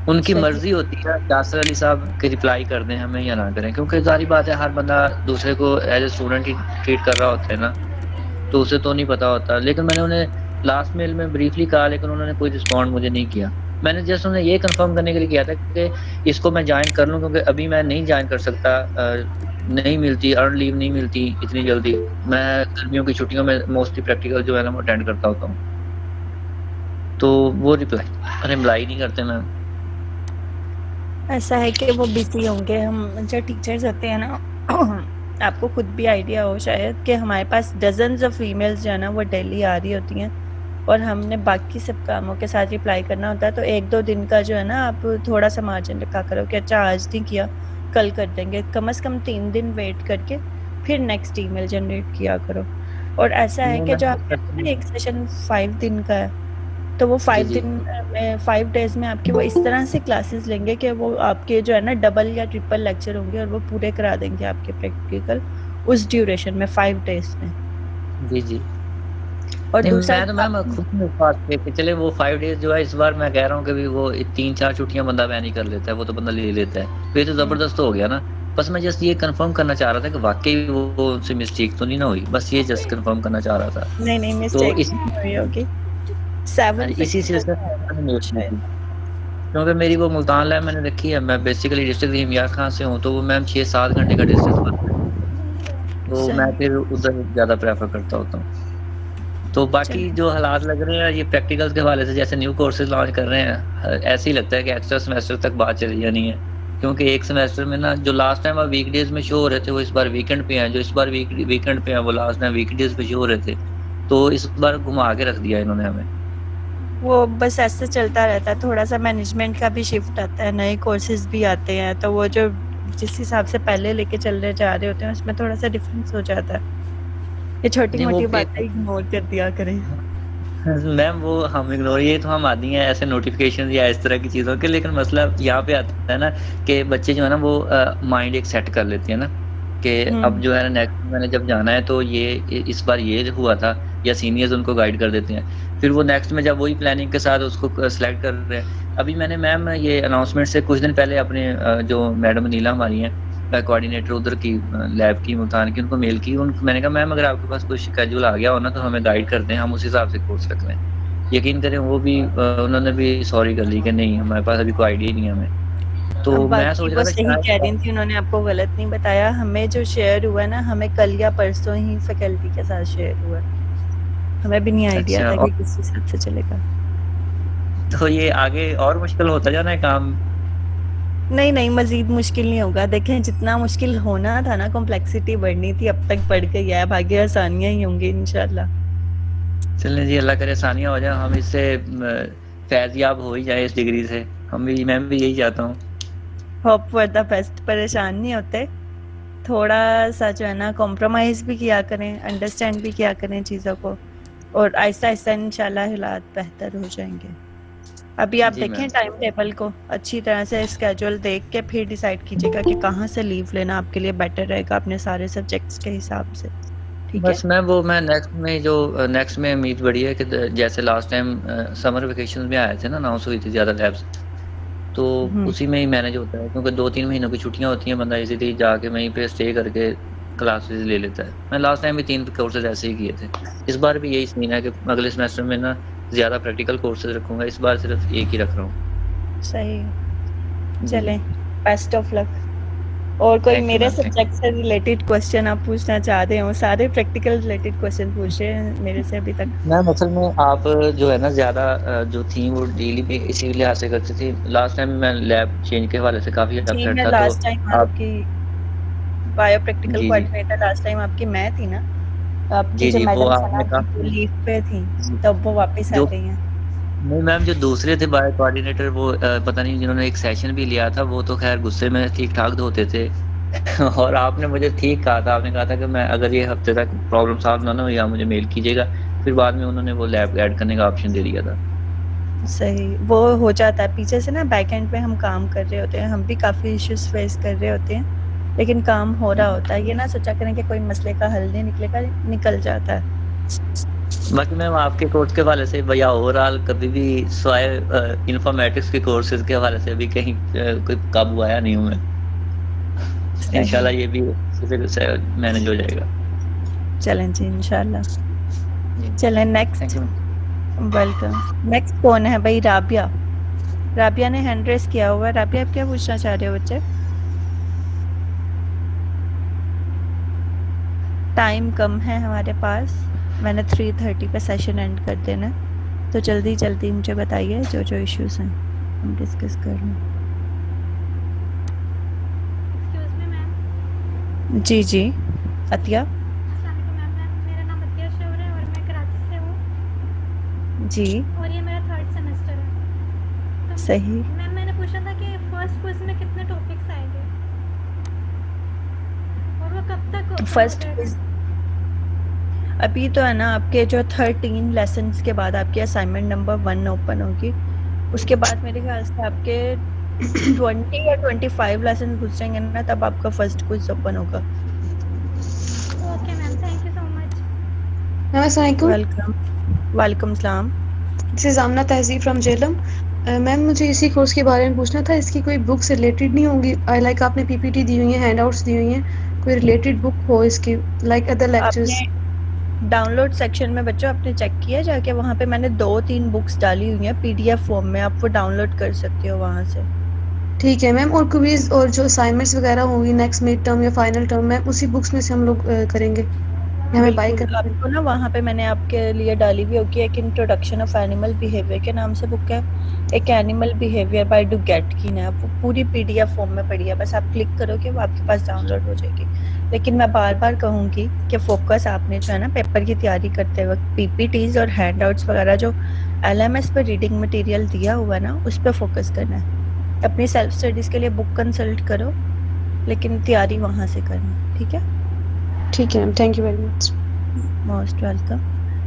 उनकी सही। मर्ज़ी होती है यासर अली साहब कि रिप्लाई कर दें हमें या ना करें, क्योंकि ज़ाहिर बात है हर बंदा दूसरे को as a student he treat कर रहा होता है ना, तो उसे तो नहीं पता होता। लेकिन मैंने उन्हें लास्ट मेल में ब्रीफली कहा, लेकिन उन्होंने कोई रिस्पॉन्ड मुझे नहीं किया। मैंने जस्ट उन्हें ये कन्फर्म करने के लिए किया था कि इसको मैं जॉइन कर लूँ, क्योंकि अभी मैं नहीं जॉइन कर सकता, नहीं मिलती, अर्न लीव नहीं मिलती इतनी जल्दी। मैं गर्मियों की छुट्टियों में मोस्टली प्रैक्टिकल जो है ना वो अटेंड करता होता हूँ। तो वो रिप्लाई नहीं करते मैम। ऐसा है कि वो बिजी होंगे। हम जो टीचर्स होते हैं ना आपको खुद भी आइडिया हो शायद कि हमारे पास डजन्स ऑफ ईमेल्स जो है ना वो डेली आ रही होती हैं और हमने बाकी सब कामों के साथ रिप्लाई करना होता है। तो 1-2 दिन का जो है ना आप थोड़ा सा मार्जिन रखा करो कि अच्छा आज नहीं किया कल कर देंगे। कम से कम 3 दिन वेट करके फिर नेक्स्ट ईमेल जनरेट किया करो। और ऐसा है नहीं कि जो मैम आप कहते हैं ना एक सेशन 5 दिन का है, तो वो जी 5 दिन में 5 डेज़ में आपके वो इस तरह से क्लासेस लेंगे कि वो आपके जो है ना डबल या ट्रिपल लेक्चर होंगे और वो पूरे करा देंगे आपके प्रैक्टिकल उस ड्यूरेशन में 5 डेज़ में। जी। और नहीं, दूसरा मैं तो मैम खुद में इस बात पे कि चले वो 5 डेज़ जो है इस बार मैं कह रहा हूँ कि भी वो 3-4 छुट्टियाँ बंदा वैसे नहीं कर लेता है, वो तो बंदा ले लेता है। तो ये तो ज़बरदस्त हो गया ना। बस मैं जस्ट ये कन्फर्म करना चाह रहा था कि वाक़ई वो उनसे मिस्टेक तो नहीं ना हुई। बस ये जस्ट कन्फर्म करना चाह रहा था। नहीं तो मिस्टेक इस नहीं हुई होगी। हाँ 7 जी, इसी प्रैक्टिकल सिलसिले का में मैंने है मेल की शायद। थी। क्योंकि मेरी वो मुल्तान लैब मैंने रखी है, मैं बेसिकली डिस्ट्रिक्ट रहीमियार खां से हूँ, तो वो मैम 6-7 घंटे का डिस्टेंस पड़ता है। तो मैं सही। फिर उधर ज़्यादा प्रेफ़र करता होता हूँ। तो बाकी चलो जो हालात लग रहे हैं ये प्रैक्टिकल्स के हवाले से, जैसे न्यू कोर्सेज लॉन्च कर रहे हैं, ऐसे ही लगता है कि एक्स्ट्रा सेमेस्टर तक बात चली जानी है, क्योंकि एक सेमेस्टर में ना जो लास्ट टाइम वीकडेज में शो हो रहे थे वो इस बार वीकेंड पे हैं, जो इस बार वीकेंड पे हैं वो लास्ट टाइम वीकडेज पे शो हो रहे थे। तो इस बार घुमा के रख दिया इन्होंने हमें। वो बस ऐसे चलता रहता है। थोड़ा-सा मैनेजमेंट का भी शिफ्ट आता है, नए कोर्सेज़ भी आते हैं, तो वो जो जिस हिसाब से पहले लेके चलने जा रहे होते हैं उसमें थोड़ा-सा डिफरेंस हो जाता है। ये नहीं वो छोटी-मोटी पे बातें इग्नोर कर दिया करें। मैम वो हम इग्नोर, ये तो हम आदी हैं ऐसे नोटिफिकेशन या इस तरह की चीज़ों के, लेकिन मसला यहाँ पे आता है ना कि बच्चे जो है ना वो माइंड एक सेट कर लेते हैं ना कि अब हुँ। जो है ना नेक्स्ट मैंने जब जाना है तो ये इस बार ये हुआ था, या सीनियर्स उनको गाइड कर देते हैं, फिर वो नेक्स्ट में जब वही प्लानिंग के साथ उसको सेलेक्ट कर रहे हैं। अभी मैंने मैम ये अनाउंसमेंट से कुछ दिन पहले अपने जो मैडम नीला हमारी हैं कोऑर्डिनेटर उधर की लैब की मुल्तान की, उनको मेल की। उनको मैंने कहा मैम अगर आपके पास कोई शेड्यूल आ गया हो ना तो हमें गाइड कर दें, हम उस हिसाब से कोर्स रख लें। यकीन करें वो भी उन्होंने भी सॉरी कर ली कि नहीं हमारे पास अभी कोई आइडिया ही नहीं है हमें। तो मैं बाकी सोच वो रहा था सही कह रही शायद थी, उन्होंने आपको गलत नहीं बताया। हमें जो शेयर हुआ ना, हमें कल या परसों ही फैकल्टी के साथ शेयर हुआ। हमें भी नहीं आइडिया अच्छा, था और कि किस हिसाब से चलेगा। तो ये आगे और मुश्किल होता जाना है काम। नहीं, मज़ीद मुश्किल नहीं होगा। देखें जितना मुश्किल होना था ना, कॉम्प्लेक्सिटी बढ़नी थी, अब तक बढ़ गई है। अब आगे आसानियाँ ही होंगी इंशाल्लाह। चलें जी, अल्लाह करे आसानियाँ हो जाए, हम इससे फैज़याब हो ही जाए इस डिग्री से। मैं भी यही चाहता हूँ। Hope for the best. परेशान नहीं होते। थोड़ा-सा जो है ना कॉम्प्रोमाइज़ भी किया करें, अंडरस्टैंड भी किया करें चीज़ों को और आहिस्ता-आहिस्ता इंशाल्लाह हालात बेहतर हो जाएँगे। अभी आप जी देखें मैम। टाइम टेबल को अच्छी तरह से स्केड्यूल देख के फिर डिसाइड कीजिएगा कि कहाँ से लीव लेना आपके लिए बेटर रहेगा अपने सारे सब्जेक्ट्स के हिसाब से। ठीक है? बस मैं नेक्स्ट में उम्मीद बड़ी है कि जैसे लास्ट टाइम समर वेकेशन में आए थे ना, अनाउंस हुई थी ज़्यादा लैब्स, तो हुँ। उसी में ही मैनेज होता है, क्योंकि 2-3 महीनों की छुट्टियाँ होती हैं, बंदा इजीली जाके वहीं पे स्टे करके क्लासेस ले लेता है। मैं लास्ट टाइम भी 3 कोर्सेज ऐसे ही किए थे। इस बार भी यही सीन है कि अगले सेमेस्टर में ना ज़्यादा प्रैक्टिकल कोर्सेज रखूँगा, इस बार सिर्फ एक ही रख रहा हूँ। सही। जी, चलें, बेस्ट ऑफ लक। और कोई थैंक यू मेरे मैम, थैंक सब्जेक्ट से रिलेटेड क्वेश्चन आप पूछना चाह रहे हो? सारे प्रैक्टिकल रिलेटेड क्वेश्चन पूछे हैं मेरे से अभी तक। मैम असल में आप जो है ना ज़्यादा जो थी वो डेली पे इसी लिहाज से करती थी। लास्ट टाइम मैं लैब चेंज के हवाले से काफ़ी जी, अपसेट मैं था, तो लास्ट टाइम आप आपकी बायो प्रैक्टिकल जी। कोऑर्डिनेटर लास्ट टाइम आपकी मैं थी ना? आपकी जो वो मैडम आपने सना थी वो कहा लीव पे थी, जी, तब वो वापस आ जो गई हैं। नहीं मैम, जो दूसरे थे बायो कोऑर्डिनेटर वो पता नहीं जिन्होंने एक सेशन भी लिया था, वो तो ख़ैर गुस्से में ठीक-ठाक धोते थे। और आपने मुझे ठीक कहा था, आपने कहा था कि मैं अगर ये हफ़्ते तक प्रॉब्लम सॉल्व ना हुई आप मुझे मेल कीजिएगा। फिर बाद में उन्होंने वो लैब ऐड करने का ऑप्शन दे दिया था। सही, वो हो जाता है पीछे से ना, बैक एंड पे हम काम कर रहे होते हैं, हम भी काफ़ी इश्यूज़ फेस कर रहे होते हैं, लेकिन काम हो रहा होता है। ये ना सोचा करें कि कोई मसले का हल नहीं निकलेगा, निकल जाता है। बाकी मैम आपके कोर्स के हवाले से भैया ओवरऑल कभी भी स्वाय इंफॉर्मेटिक्स के कोर्सेज के हवाले से अभी कहीं कोई काबू आया नहीं हूँ मैं। इंशाल्लाह ये भी से मैनेज हो जाएगा। चलें जी, इंशाल्लाह। चलें next. Thank you. Welcome. Next कौन है भाई? राबिया। राबिया ने हैंड रेस किया हुआ है। राबिया, आप क्या पूछना चाह रहे हो बच्चे? टाइम कम है हमारे पास, मैंने 3:30 पे सेशन एंड कर देना है, तो जल्दी जल्दी मुझे बताइए जो जो इश्यूज हैं हम डिस्कस कर लें। Excuse me ma'am. जी जी, अतिया। अस्सलाम वालेकुम मैम। मेरा नाम अतिया शौर है और मैं कराची से हूँ जी और ये मेरा 3rd सेमेस्टर है। तो सही। मैम मैंने पूछा था कि फर्स्ट क्विज में कितने टॉपिक्स आएंगे और वो कब तक हो फर्स्ट जाएगा? अभी तो है ना, आपके जो 13 लेसन्स के बाद आपकी असाइनमेंट नंबर 1 ओपन होगी, उसके बाद मेरे ख्याल से आपके 20 या 25 लेसन घुसेंगे ना, तब आपका फर्स्ट क्विज ओपन होगा। Okay ma'am, thank you so much. अस्सलाम वेलकम। वालेकुम सलाम। दिस इज आमना तहजीब फ्रॉम जेलम। मैम मुझे इसी कोर्स के बारे में पूछना था, इसकी कोई बुक से रिलेटेड नहीं होंगी? लाइक आपने पीपीटी दी हुई है, हैंडआउट्स दी हुई हैं, कोई रिलेटेड बुक हो इसकी, लाइक अदर लेक्चर्स? आपने डाउनलोड सेक्शन में बच्चों आपने चेक किया जाके? वहाँ पे मैंने 2-3 बुक्स डाली हुई हैं पीडीएफ फॉर्म में, आप वो डाउनलोड कर सकते हो वहाँ से। ठीक है मैम। और क्विज और जो असाइनमेंट्स वगैरह होंगी नेक्स्ट मिड टर्म या फाइनल टर्म में, उसी बुक्स में से हम लोग करेंगे या हमें बाय बिल्कुल, करना आपको पड़ेगा? ना वहाँ पे मैंने आपके लिए डाली हुई होगी, एक इंट्रोडक्शन ऑफ एनिमल बिहेवियर के नाम से बुक है, एक एनिमल बिहेवियर बाय डू गेटकिन है। वो पूरी पीडीएफ फॉर्म में पड़ी है, बस आप क्लिक करोगे वो आपके पास डाउनलोड हो जाएगी। लेकिन मैं बार बार कहूँगी कि फोकस आपने जो है ना पेपर की तैयारी करते वक्त पीपीटीज और हैंडआउट्स वगैरह जो एलएमएस पर रीडिंग मटेरियल दिया हुआ है ना, उस पर फोकस करना है। अपनी सेल्फ स्टडीज़ के लिए बुक कंसल्ट करो, लेकिन तैयारी वहाँ से करना, ठीक है? ठीक है ma'am, thank you very much. Most welcome.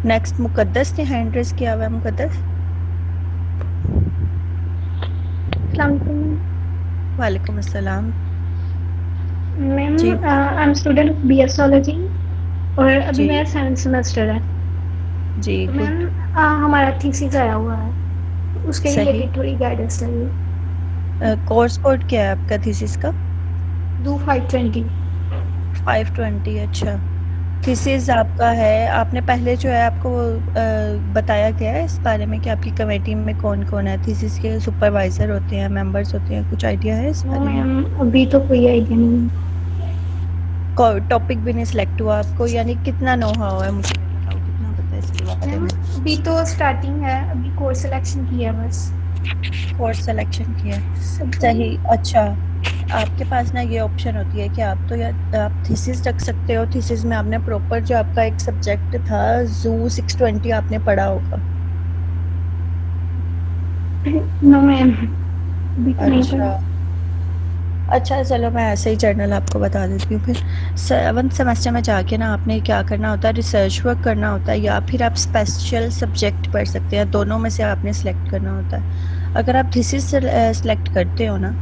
Next Muqaddas ने हैंड रेस किया हुआ है। मुकद्दस। वालेकुम अस्सलाम। मैम जी आई एम स्टूडेंट ऑफ बीएसओलॉजी और अभी जी मेरा 7th सेमेस्टर है। जी, तो गुड। मैम हमारा थीसिस आया हुआ है, तो उसके सही। रिलेटेड थोड़ी गाइडेंस चाहिए। कोर्स कोड क्या है आपका थीसिस का? 2520। 520। अच्छा, थीसिस आपका है, आपने पहले जो है आपको बताया गया है इस बारे में कि आपकी कमेटी में कौन कौन है? थीसिस के सुपरवाइजर होते हैं, मेंबर्स होते हैं, कुछ आइडिया है इस नो बारे में? मैम, अभी तो कोई आइडिया नहीं है। टॉपिक भी नहीं सिलेक्ट हुआ आपको, यानी कितना नो हाउ है? मुझे बताओ कितना पता है इसके बारे मैम में? अभी तो स्टार्टिंग है, अभी कोर्स सिलेक्शन किया है बस। कोर्स सिलेक्शन किया, सही। अच्छा, आपके पास ना ये ऑप्शन होती है कि आप तो या आप थीसिस रख सकते हो। थीसिस में आपने प्रॉपर जो आपका एक सब्जेक्ट था जू 620 आपने पढ़ा होगा। नो मैम, अभी तो नहीं अच्छा पढ़ा। अच्छा, चलो मैं ऐसे ही जर्नल आपको बता देती हूँ। फिर 7th सेमेस्टर में जाके ना आपने क्या करना होता है, रिसर्च वर्क करना होता है, या फिर आप स्पेशल सब्जेक्ट पढ़ सकते हैं। दोनों में से आपने सेलेक्ट करना होता है। अगर आप थीसिस सेलेक्ट करते हो ना,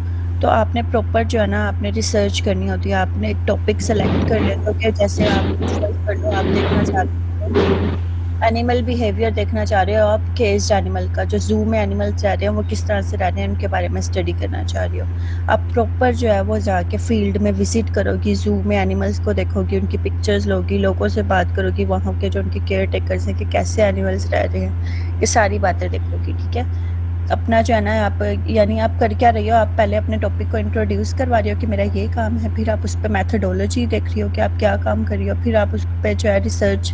तो आपने प्रॉपर जो है ना आपने रिसर्च करनी होती है। आपने एक टॉपिक सेलेक्ट कर लिया, तो कि जैसे आप फर्ज कर लो आप देखना चाहते हो एनिमल बिहेवियर, देखना चाह रहे हो आप केज्ड एनिमल का, जो जू में एनिमल्स रह रहे हैं वो किस तरह से रह रहे हैं, उनके बारे में स्टडी करना चाह रही हो। आप प्रॉपर जो है वो जाके फील्ड में विजिट करोगी, जू में एनिमल्स को देखोगी, उनकी पिक्चर्स लोगी, लोगों से बात करोगी, वहाँ के जो उनके केयर टेकर्स हैं कि कैसे एनिमल्स रह रहे हैं, ये सारी बातें देखोगी, ठीक है? अपना जो है ना आप, यानी आप कर क्या रही हो, आप पहले अपने टॉपिक को इंट्रोड्यूस करवा रही हो कि मेरा ये काम है, फिर आप उस पर मैथडोलॉजी देख रही हो कि आप क्या काम कर रही हो, फिर आप उस पर जो है रिसर्च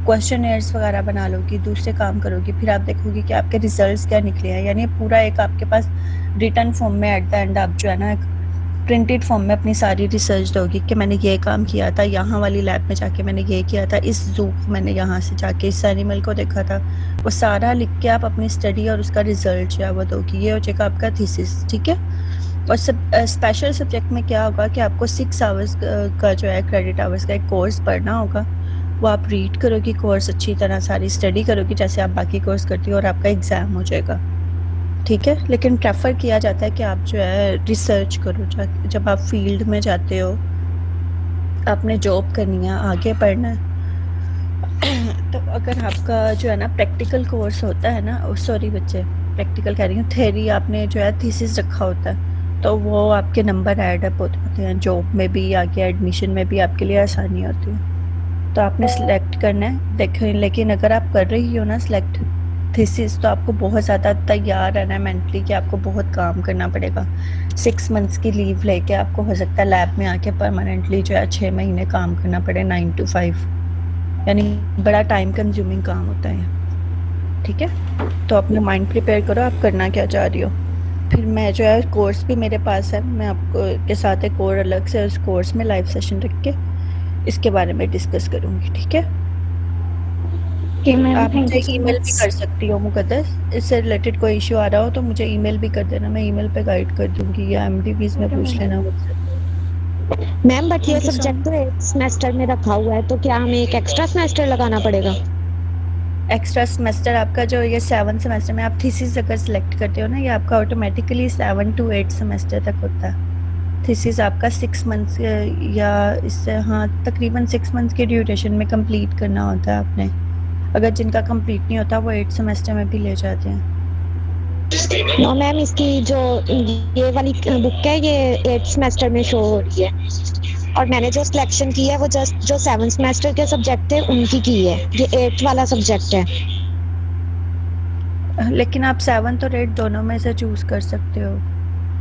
क्वेश्चनेयर्स वगैरह बना लोगी, दूसरे काम करोगी, फिर आप देखोगी कि आपके रिजल्ट्स क्या निकले हैं। यानी पूरा एक आपके पास रिटर्न फॉर्म में एट द एंड आप जो है ना एक प्रिंटेड फॉर्म में अपनी सारी रिसर्च दोगी कि मैंने ये काम किया था, यहाँ वाली लैब में जाके मैंने ये किया था, इस जू मैंने यहाँ से जाके इस एनिमल को देखा था, वो सारा लिख के आप अपनी स्टडी और उसका रिजल्ट जो है वो दोगी। ये हो जाएगा आपका थीसिस, ठीक है? और स्पेशल सब्जेक्ट में क्या होगा कि आपको 6 आवर्स का जो है क्रेडिट आवर्स का एक कोर्स पढ़ना होगा। वो आप रीड करोगी कोर्स अच्छी तरह, सारी स्टडी करोगी जैसे आप बाकी कोर्स करती हो, और आपका एग्ज़ाम हो जाएगा। ठीक है, लेकिन प्रेफर किया जाता है कि आप जो है रिसर्च करो। जब आप फील्ड में जाते हो, आपने जॉब करनी है, आगे पढ़ना है, तो अगर आपका जो है ना प्रैक्टिकल कोर्स होता है ना, सॉरी बच्चे, प्रैक्टिकल कह रही हूँ, थ्योरी आपने जो है थीसिस रखा होता है, तो वो आपके नंबर ऐड अप होते हैं, जॉब में भी आगे एडमिशन में भी आपके लिए आसानी होती है। तो आपने सिलेक्ट करना है। देखें, लेकिन अगर आप कर रही हो ना सिलेक्ट थीसिस, तो आपको बहुत ज़्यादा तैयार रहना है मेंटली कि आपको बहुत काम करना पड़ेगा। 6 मंथ्स की लीव लेके आपको हो सकता है लैब में आके परमानेंटली जो है 6 महीने काम करना पड़े 9 to 5, यानी बड़ा टाइम कंज्यूमिंग काम होता है। ठीक है, तो अपना माइंड प्रिपेयर करो आप करना क्या चाह रही हो। फिर मैं जो है कोर्स भी मेरे पास है, मैं आपको के साथ एक और अलग से उस कोर्स में लाइव सेशन रख के इसके बारे में डिस्कस करूंगी। ठीक है, Okay, ma'am. आप Thank मुझे you so ईमेल much. भी कर सकती हो मुकद्दस, इससे रिलेटेड कोई इशू आ रहा हो तो मुझे ईमेल भी कर देना, मैं ईमेल पे गाइड कर दूंगी, या एमडीबीज में Okay, पूछ ma'am. लेना मुझसे। मैम बट ये Thank you so subject much. तो 8th सेमेस्टर में रखा हुआ है, तो क्या हमें एक एक्स्ट्रा सेमेस्टर लगाना पड़ेगा? एक्स्ट्रा सेमेस्टर आपका जो ये 7 सेमेस्टर में आप थीसिस अगर सिलेक्ट करते हो ना, ये आपका ऑटोमेटिकली 7 to 8 सेमेस्टर तक होता है। थीसिस आपका 6 मंथ्स या इससे, हाँ, तकरीबन 6 मंथ्स के ड्यूरेशन में कंप्लीट करना होता है आपने। अगर जिनका कंप्लीट नहीं होता वो 8 सेमेस्टर में भी ले जाते हैं। नो मैम, इसकी जो ये वाली बुक है ये 8th सेमेस्टर में शो हो रही है, और मैंने जो सिलेक्शन की है वो जस्ट जो 7th सेमेस्टर के सब्जेक्ट थे उनकी की है, ये 8th वाला सब्जेक्ट है। लेकिन आप 7th और 8 दोनों में से चूज़ कर सकते हो।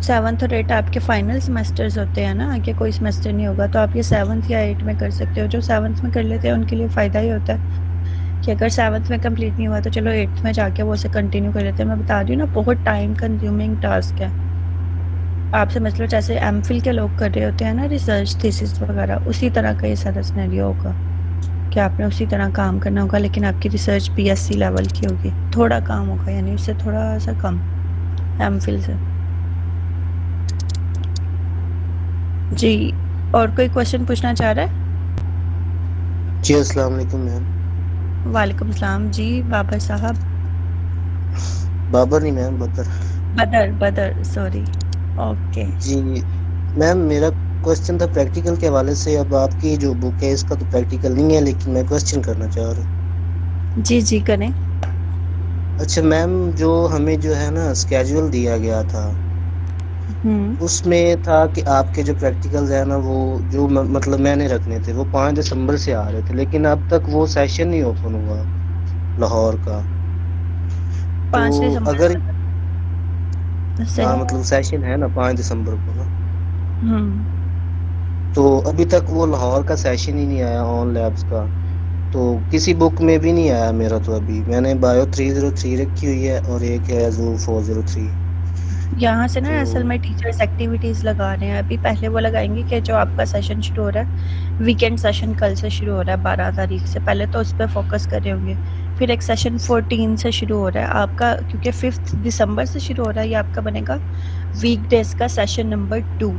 7th और 8 आपके फाइनल सेमेस्टर्स होते हैं ना, आगे कोई सेमेस्टर नहीं होगा, तो आप ये 7th या 8 में कर सकते हो। जो 7th में कर लेते हैं उनके लिए फ़ायदा ही होता है कि अगर 7th में कंप्लीट नहीं हुआ तो चलो 8th में जाके वो उसे कंटिन्यू कर लेते हैं। मैं बता रही हूँ ना, बहुत टाइम कंज्यूमिंग टास्क है। आप समझ लो जैसे एमफिल के लोग कर रहे होते हैं ना रिसर्च थीसिस वगैरह, उसी तरह का ये सारा सिनेरियो होगा कि आपने उसी तरह काम करना होगा, लेकिन आपकी रिसर्च बीएससी लेवल की होगी, थोड़ा काम होगा, यानी उससे थोड़ा सा कम एमफिल से। जी, और कोई क्वेश्चन पूछना चाह रहा है? जी अस्सलाम वालेकुम मैम। वालेकुम सलाम जी बाबर साहब। बाबर नहीं मैम, बदर, सॉरी। ओके जी मैम, मेरा क्वेश्चन था प्रैक्टिकल के हवाले से। अब आपकी जो बुक है इसका तो प्रैक्टिकल नहीं है, लेकिन मैं क्वेश्चन करना चाह रहा हूँ। जी करें। अच्छा मैम, जो हमें जो है ना स्केड्यूल दिया गया था, उसमें था कि आपके जो प्रैक्टिकल्स है ना वो जो मतलब मैंने रखने थे वो 5 दिसंबर से आ रहे थे, लेकिन अब तक वो सेशन नहीं ओपन हुआ लाहौर का। 5 तो दिसंबर अगर हाँ मतलब सेशन है ना 5 दिसंबर को ना, तो अभी तक वो लाहौर का सेशन ही नहीं आया ऑन लैब्स का, तो किसी बुक में भी नहीं आया मेरा। तो अभी मैंने बायो 303 रखी हुई है और एक है जू 403। यहाँ से ना तो असल में टीचर्स एक्टिविटीज़ लगा रहे हैं अभी। पहले वो लगाएंगे कि जो आपका सेशन शुरू हो रहा है, वीकेंड सेशन कल से शुरू हो रहा है 12 तारीख से, पहले तो उस पर फोकस कर रहे होंगे। फिर एक सेशन 14 से शुरू हो रहा है आपका, क्योंकि 5 दिसंबर से शुरू हो रहा है, ये आपका बनेगा वीकडेज का सेशन नंबर 2।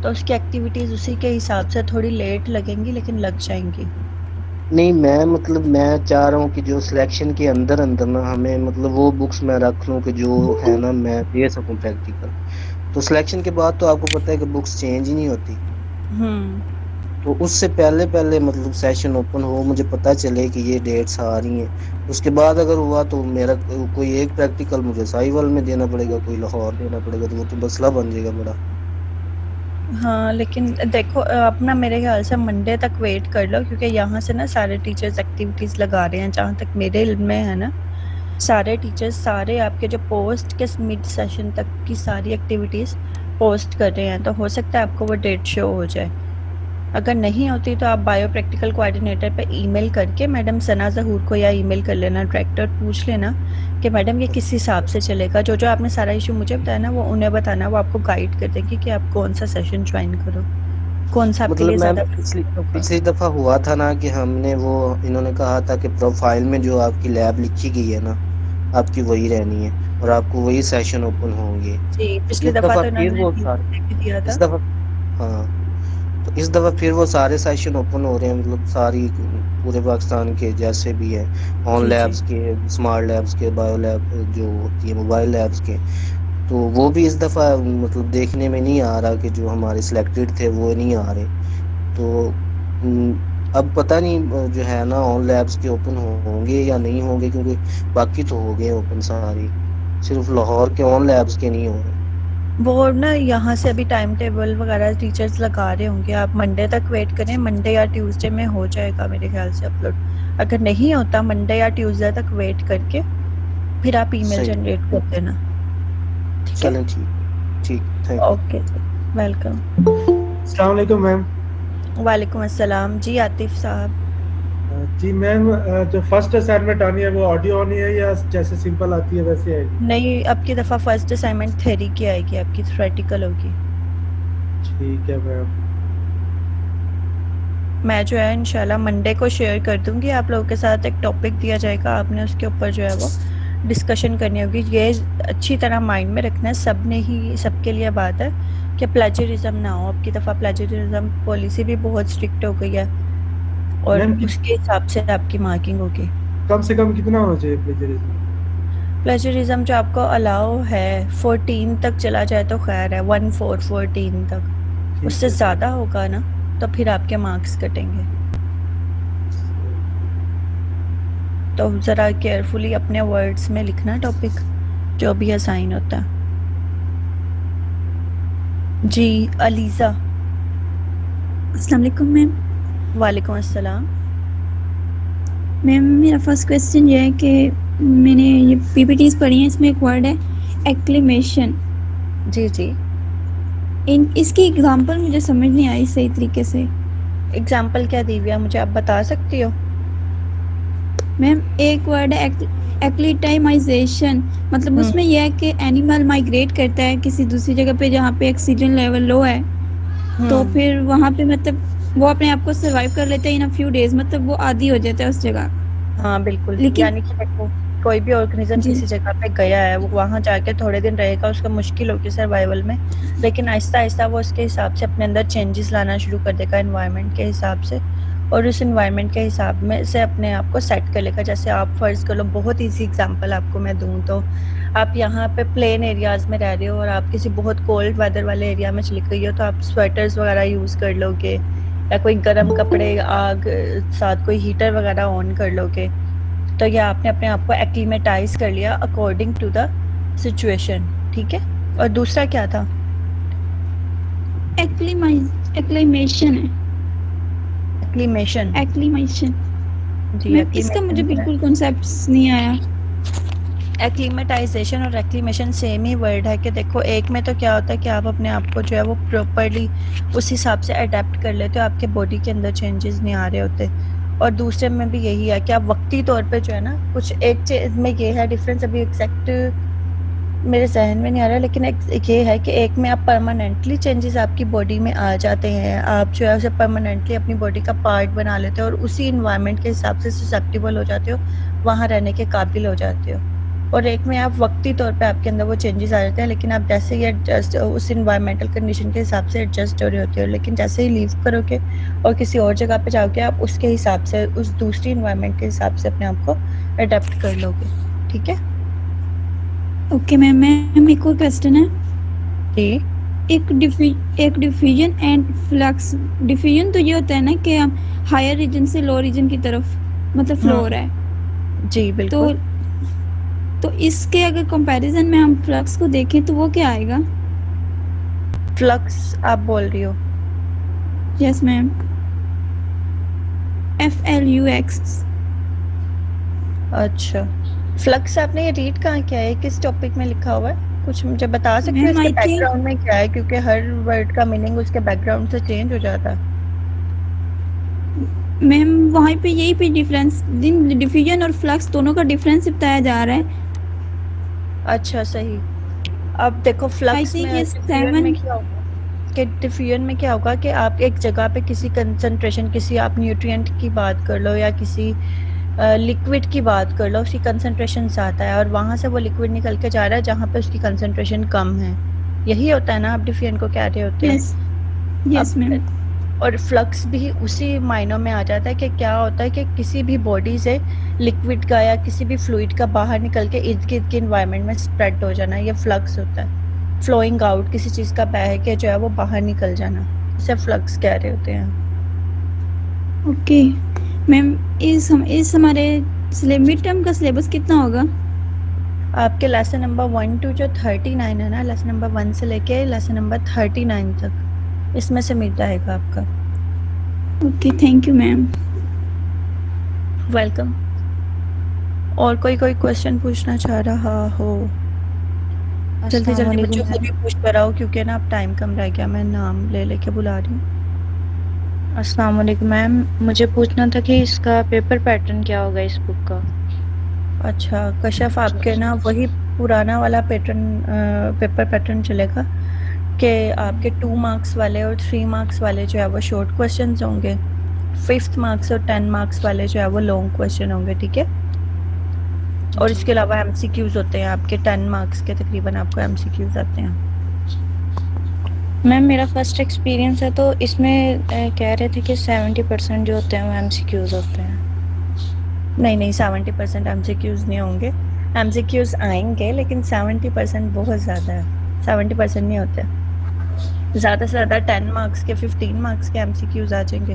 तो उसकी एक्टिविटीज़ उसी के हिसाब से थोड़ी लेट लगेंगी, लेकिन लग जाएंगी। नहीं मैं चाह रहा हूँ कि जो सिलेक्शन के अंदर अंदर ना हमें मतलब वो बुक्स मैं रख लूँ कि जो है ना मैं दे सकूँ प्रैक्टिकल। तो सिलेक्शन के बाद तो आपको पता है कि बुक्स चेंज ही नहीं होती, तो उससे पहले पहले मतलब सेशन ओपन हो, मुझे पता चले कि ये डेट्स आ रही हैं। उसके बाद अगर हुआ तो मेरा कोई एक प्रैक्टिकल मुझे साहिवाल में देना पड़ेगा, कोई लाहौर देना पड़ेगा, तो वो तो मसला बन जाएगा बड़ा। हाँ, लेकिन देखो अपना मेरे ख्याल से मंडे तक वेट कर लो, क्योंकि यहाँ से ना सारे टीचर्स एक्टिविटीज़ लगा रहे हैं। जहाँ तक मेरे इल्म में है ना, सारे टीचर्स सारे आपके जो पोस्ट के मिड सेशन तक की सारी एक्टिविटीज़ पोस्ट कर रहे हैं, तो हो सकता है आपको वो डेट शो हो जाए। अगर नहीं होती तो आप बायो प्रैक्टिकल कोऑर्डिनेटर पे ईमेल करके मैडम सना ज़हूर को या ईमेल कर लेना, डायरेक्टर पूछ लेना कि मैडम ये किस हिसाब से चलेगा। जो आपने सारा इशू मुझे बताया ना वो उन्हें बताना, वो आपको गाइड कर देंगे कि आप कौन सा सेशन ज्वाइन करो, कौन सा आपके लिए मतलब ज़्यादा पिछली दफ़ा हुआ था ना कि हमने वो इन्होंने कहा था कि प्रोफाइल में जो आपकी लैब लिखी गई है ना आपकी वही रहनी है और आपको वही सेशन ओपन होंगे। जी, पिछली इस दफ़ा दफ़ा तो फिर इन्होंने वो दिया था। इस दफ़ा हाँ, तो इस दफ़ा फिर वो सारे सेशन ओपन हो रहे हैं, मतलब सारी पूरे पाकिस्तान के जैसे भी है, ऑन जी, लैब्स के, स्मार्ट लैब्स के, बायो लैब जो होती है, मोबाइल लैब्स के, तो वो भी इस दफ़ा मतलब देखने में नहीं आ रहा कि जो हमारे सिलेक्टेड थे वो नहीं आ रहे। तो अब पता नहीं जो है ना ऑन लैब्स के ओपन होंगे या नहीं होंगे, क्योंकि बाकी तो हो गए ओपन सारी, सिर्फ लाहौर के ऑन लैब्स के नहीं हो रहे। वो ना यहाँ से अभी टाइम टेबल वगैरह टीचर्स लगा रहे होंगे, आप मंडे तक वेट करें, मंडे या ट्यूसडे में हो जाएगा मेरे ख्याल से अपलोड। अगर नहीं होता मंडे या ट्यूसडे तक वेट करके फिर आप ईमेल सही, जनरेट कर देना, ठीक है? चलें, ठीक, ठीक, थैंक यू। Okay, welcome. अस्सलाम वालेकुम मैम। वालेकुम अस्सलाम जी, आतिफ साहब। जी मैम, जो फर्स्ट असाइनमेंट आनी है वो ऑडियो आनी है या जैसे सिंपल आती है वैसे आएगी? नहीं, अब की दफ़ा फर्स्ट असाइनमेंट थ्योरी की आएगी, आपकी थ्योरेटिकल होगी। ठीक है मैम। मैं जो है इंशाल्लाह मंडे को शेयर कर दूंगी आप लोगों के साथ, एक टॉपिक दिया जाएगा, आपने उसके ऊपर जो है वो डिस्कशन करनी होगी। ये अच्छी तरह माइंड में रखना है, सब ने ही, सबके लिए बात है कि प्लेजरिज्म ना हो। अब की दफ़ा प्लेजरिज्म पॉलिसी भी बहुत स्ट्रिक्ट हो गई है और उसके हिसाब से आपकी मार्किंग होगी। कम से कम कितना होना चाहिए प्लेजरिज्म? प्लेजरिज्म जो आपको अलाउ है 14 तक चला जाए तो खैर है, 14 तक। उससे ज़्यादा होगा ना तो फिर आपके मार्क्स कटेंगे। तो ज़रा केयरफुली अपने वर्ड्स में लिखना टॉपिक जो भी असाइन होता है। जी अलीज़ा। अस्सलाम वालेकुम मैम। वालेकुम अस्सलाम। मैम मेरा फर्स्ट क्वेश्चन ये है कि मैंने ये पीपीटीज पढ़ी हैं, इसमें एक वर्ड है एक्लेमेशन। जी जी। इसकी एग्जांपल मुझे समझ नहीं आई सही तरीके से। एग्जांपल क्या दी हुई है, मुझे आप बता सकती हो? मैम एक वर्ड है एक्लिटाइमाइजेशन, मतलब उसमें यह है कि एनिमल माइग्रेट करता है किसी दूसरी जगह पे जहाँ पे ऑक्सीजन लेवल लो है, तो फिर वहाँ पे मतलब वो अपने आप को सर्वाइव कर लेते हैं इन अ फ्यू डेज, मतलब वो आदी हो जाता है उस जगह। हाँ बिल्कुल, यानी कि देखो कोई भी ऑर्गेनिज्म किसी जगह पे गया है, वो वहाँ जाके थोड़े दिन रहेगा, उसका मुश्किल होगी सर्वाइवल में, लेकिन आहिस्ता आहिस्ता वो उसके हिसाब से अपने अंदर चेंजेस लाना शुरू कर देगा एनवायरनमेंट के हिसाब से, और उस एनवायरनमेंट के हिसाब में से अपने आप को सेट कर लेगा। जैसे आप फर्ज कर लो, बहुत ईजी एग्जांपल आपको मैं दूं तो आप यहाँ पे प्लेन एरियाज में रह रहे हो और आप किसी बहुत कोल्ड वेदर वाले एरिया में चली गई हो, तो आप स्वेटर्स वगैरह यूज़ कर लोगे या कोई गर्म कपड़े, आग साथ कोई हीटर वगैरह ऑन कर लोगे। तो यह आपने अपने आप को एक्लीमेटाइज कर लिया अकॉर्डिंग टू द सिचुएशन, ठीक है? और दूसरा क्या था? एक्लीमेशन है। एक्लीमेशन जी, इसका मुझे बिल्कुल कॉन्सेप्ट्स नहीं आया। एक्लीमेटाइजेशन और एक्लीमेशन सेम ही वर्ड है कि देखो एक में तो क्या होता है कि आप अपने आप को जो है वो प्रॉपर्ली उस हिसाब से अडेप्ट कर लेते हो, आपके बॉडी के अंदर चेंजेस नहीं आ रहे होते, और दूसरे में भी यही है कि आप वक्ती तौर पे जो है ना, कुछ एक चीज में ये है डिफरेंस, अभी एग्जैक्ट मेरे जहन में नहीं आ रहा, लेकिन एक ये है कि एक में आप परमानेंटली चेंजेस आपकी बॉडी में आ जाते हैं, आप जो है उसे परमानेंटली अपनी बॉडी का पार्ट बना लेते हो और उसी इन्वायरमेंट के हिसाब से ससेप्टेबल हो जाते हो, वहाँ रहने के काबिल हो जाते हो। और एक में आप वक्ती तौर पे आपके अंदर वो चेंजेस आ जाते हैं, लेकिन आप जैसे ही एडजस्ट उस इन्वायरमेंटल कंडीशन के हिसाब से एडजस्ट हो रहे होते हो, लेकिन जैसे ही लीव करोगे और किसी और जगह पे जाओगे, आप उसके हिसाब से, उस दूसरी इन्वायरमेंट के हिसाब से अपने आप को अडेप्ट कर लोगे, ठीक है? ओके मैम, एक और क्वेश्चन है जी। एक डिफिजन एंड फ्लक्स। डिफिजन तो ये होता है ना कि हम हायर रीजन से लो रीजन की तरफ मतलब फ्लो हो रहा है। जी बिल्कुल। तो इसके अगर कंपैरिजन में हम फ्लक्स को देखें तो वो क्या आएगा? फ्लक्स आप बोल रही हो? Yes ma'am, FLUX। अच्छा, फ्लक्स आपने ये रीड कहाँ किया है, किस टॉपिक में लिखा हुआ है, कुछ मुझे बता सकते हो इसके बैकग्राउंड में क्या है? क्योंकि हर वर्ड का मीनिंग उसके बैकग्राउंड से चेंज हो जाता है। मैम वहाँ पे यही पे डिफरेंस, डिफिजन और फ्लक्स दोनों का डिफरेंस बताया जा रहा है। अच्छा सही। अब देखो फ्लक्स में डिफिजन में क्या होगा कि आप एक जगह पे किसी कंसंट्रेशन, किसी आप न्यूट्रिएंट की बात कर लो या किसी लिक्विड की बात कर लो, उसकी कंसंट्रेशन ज़्यादा है और वहाँ से वो लिक्विड निकल के जा रहा है जहाँ पे उसकी कंसंट्रेशन कम है, यही होता है ना आप डिफिजन को कह रहे होते हैं? Yes ma'am. और फ्लक्स भी उसी मायनों में आ जाता है कि क्या होता है कि किसी भी बॉडी से लिक्विड का या किसी भी फ्लूइड का बाहर निकल के इर्द गिर्द के इन्वायरमेंट में स्प्रेड हो जाना, ये फ्लक्स होता है। फ्लोइंग आउट, किसी चीज़ का बह के जो है वो बाहर निकल जाना, इसे फ्लक्स कह रहे होते हैं। ओके मैम, इस हमारे मिड टर्म का सिलेबस कितना होगा? आपके लेसन नंबर 1 to जो 39 है ना, लेसन नंबर 1 से लेके लेसन नंबर 39 तक, इसमें से मिड आएगा आपका। Okay, thank you ma'am. Welcome. और कोई क्वेश्चन पूछना चाह रहा हो? जल्दी जल्दी बच्चों खुद भी पूछ कर आओ, क्योंकि ना अब टाइम कम रह गया, मैं नाम ले लेके बुला रही हूँ। अस्सलाम वालेकुम मैम, मुझे पूछना था कि इसका पेपर पैटर्न क्या होगा इस बुक का? अच्छा कशफ, आपके ना वही पुराना वाला पेपर पैटर्न चलेगा कि आपके 2 मार्क्स वाले और 3 मार्क्स वाले जो है वो शॉर्ट क्वेश्चंस होंगे, 5th मार्क्स और 10 मार्क्स वाले जो है वो लॉन्ग क्वेश्चन होंगे, ठीक है। और इसके अलावा एमसीक्यूज होते हैं आपके 10 मार्क्स के, तकरीबन आपको एमसीक्यूज आते हैं। मैम मेरा फर्स्ट एक्सपीरियंस है, तो इसमें कह रहे थे कि 70% जो होते हैं वो एमसीक्यूज होते हैं। नहीं 70% एमसीक्यूज नहीं होंगे, एमसीक्यूज आएंगे लेकिन 70% बहुत ज़्यादा है, 70% नहीं होते। ज़्यादा से ज़्यादा 10 मार्क्स के 15 मार्क्स के एमसीक्यूज आ जाएंगे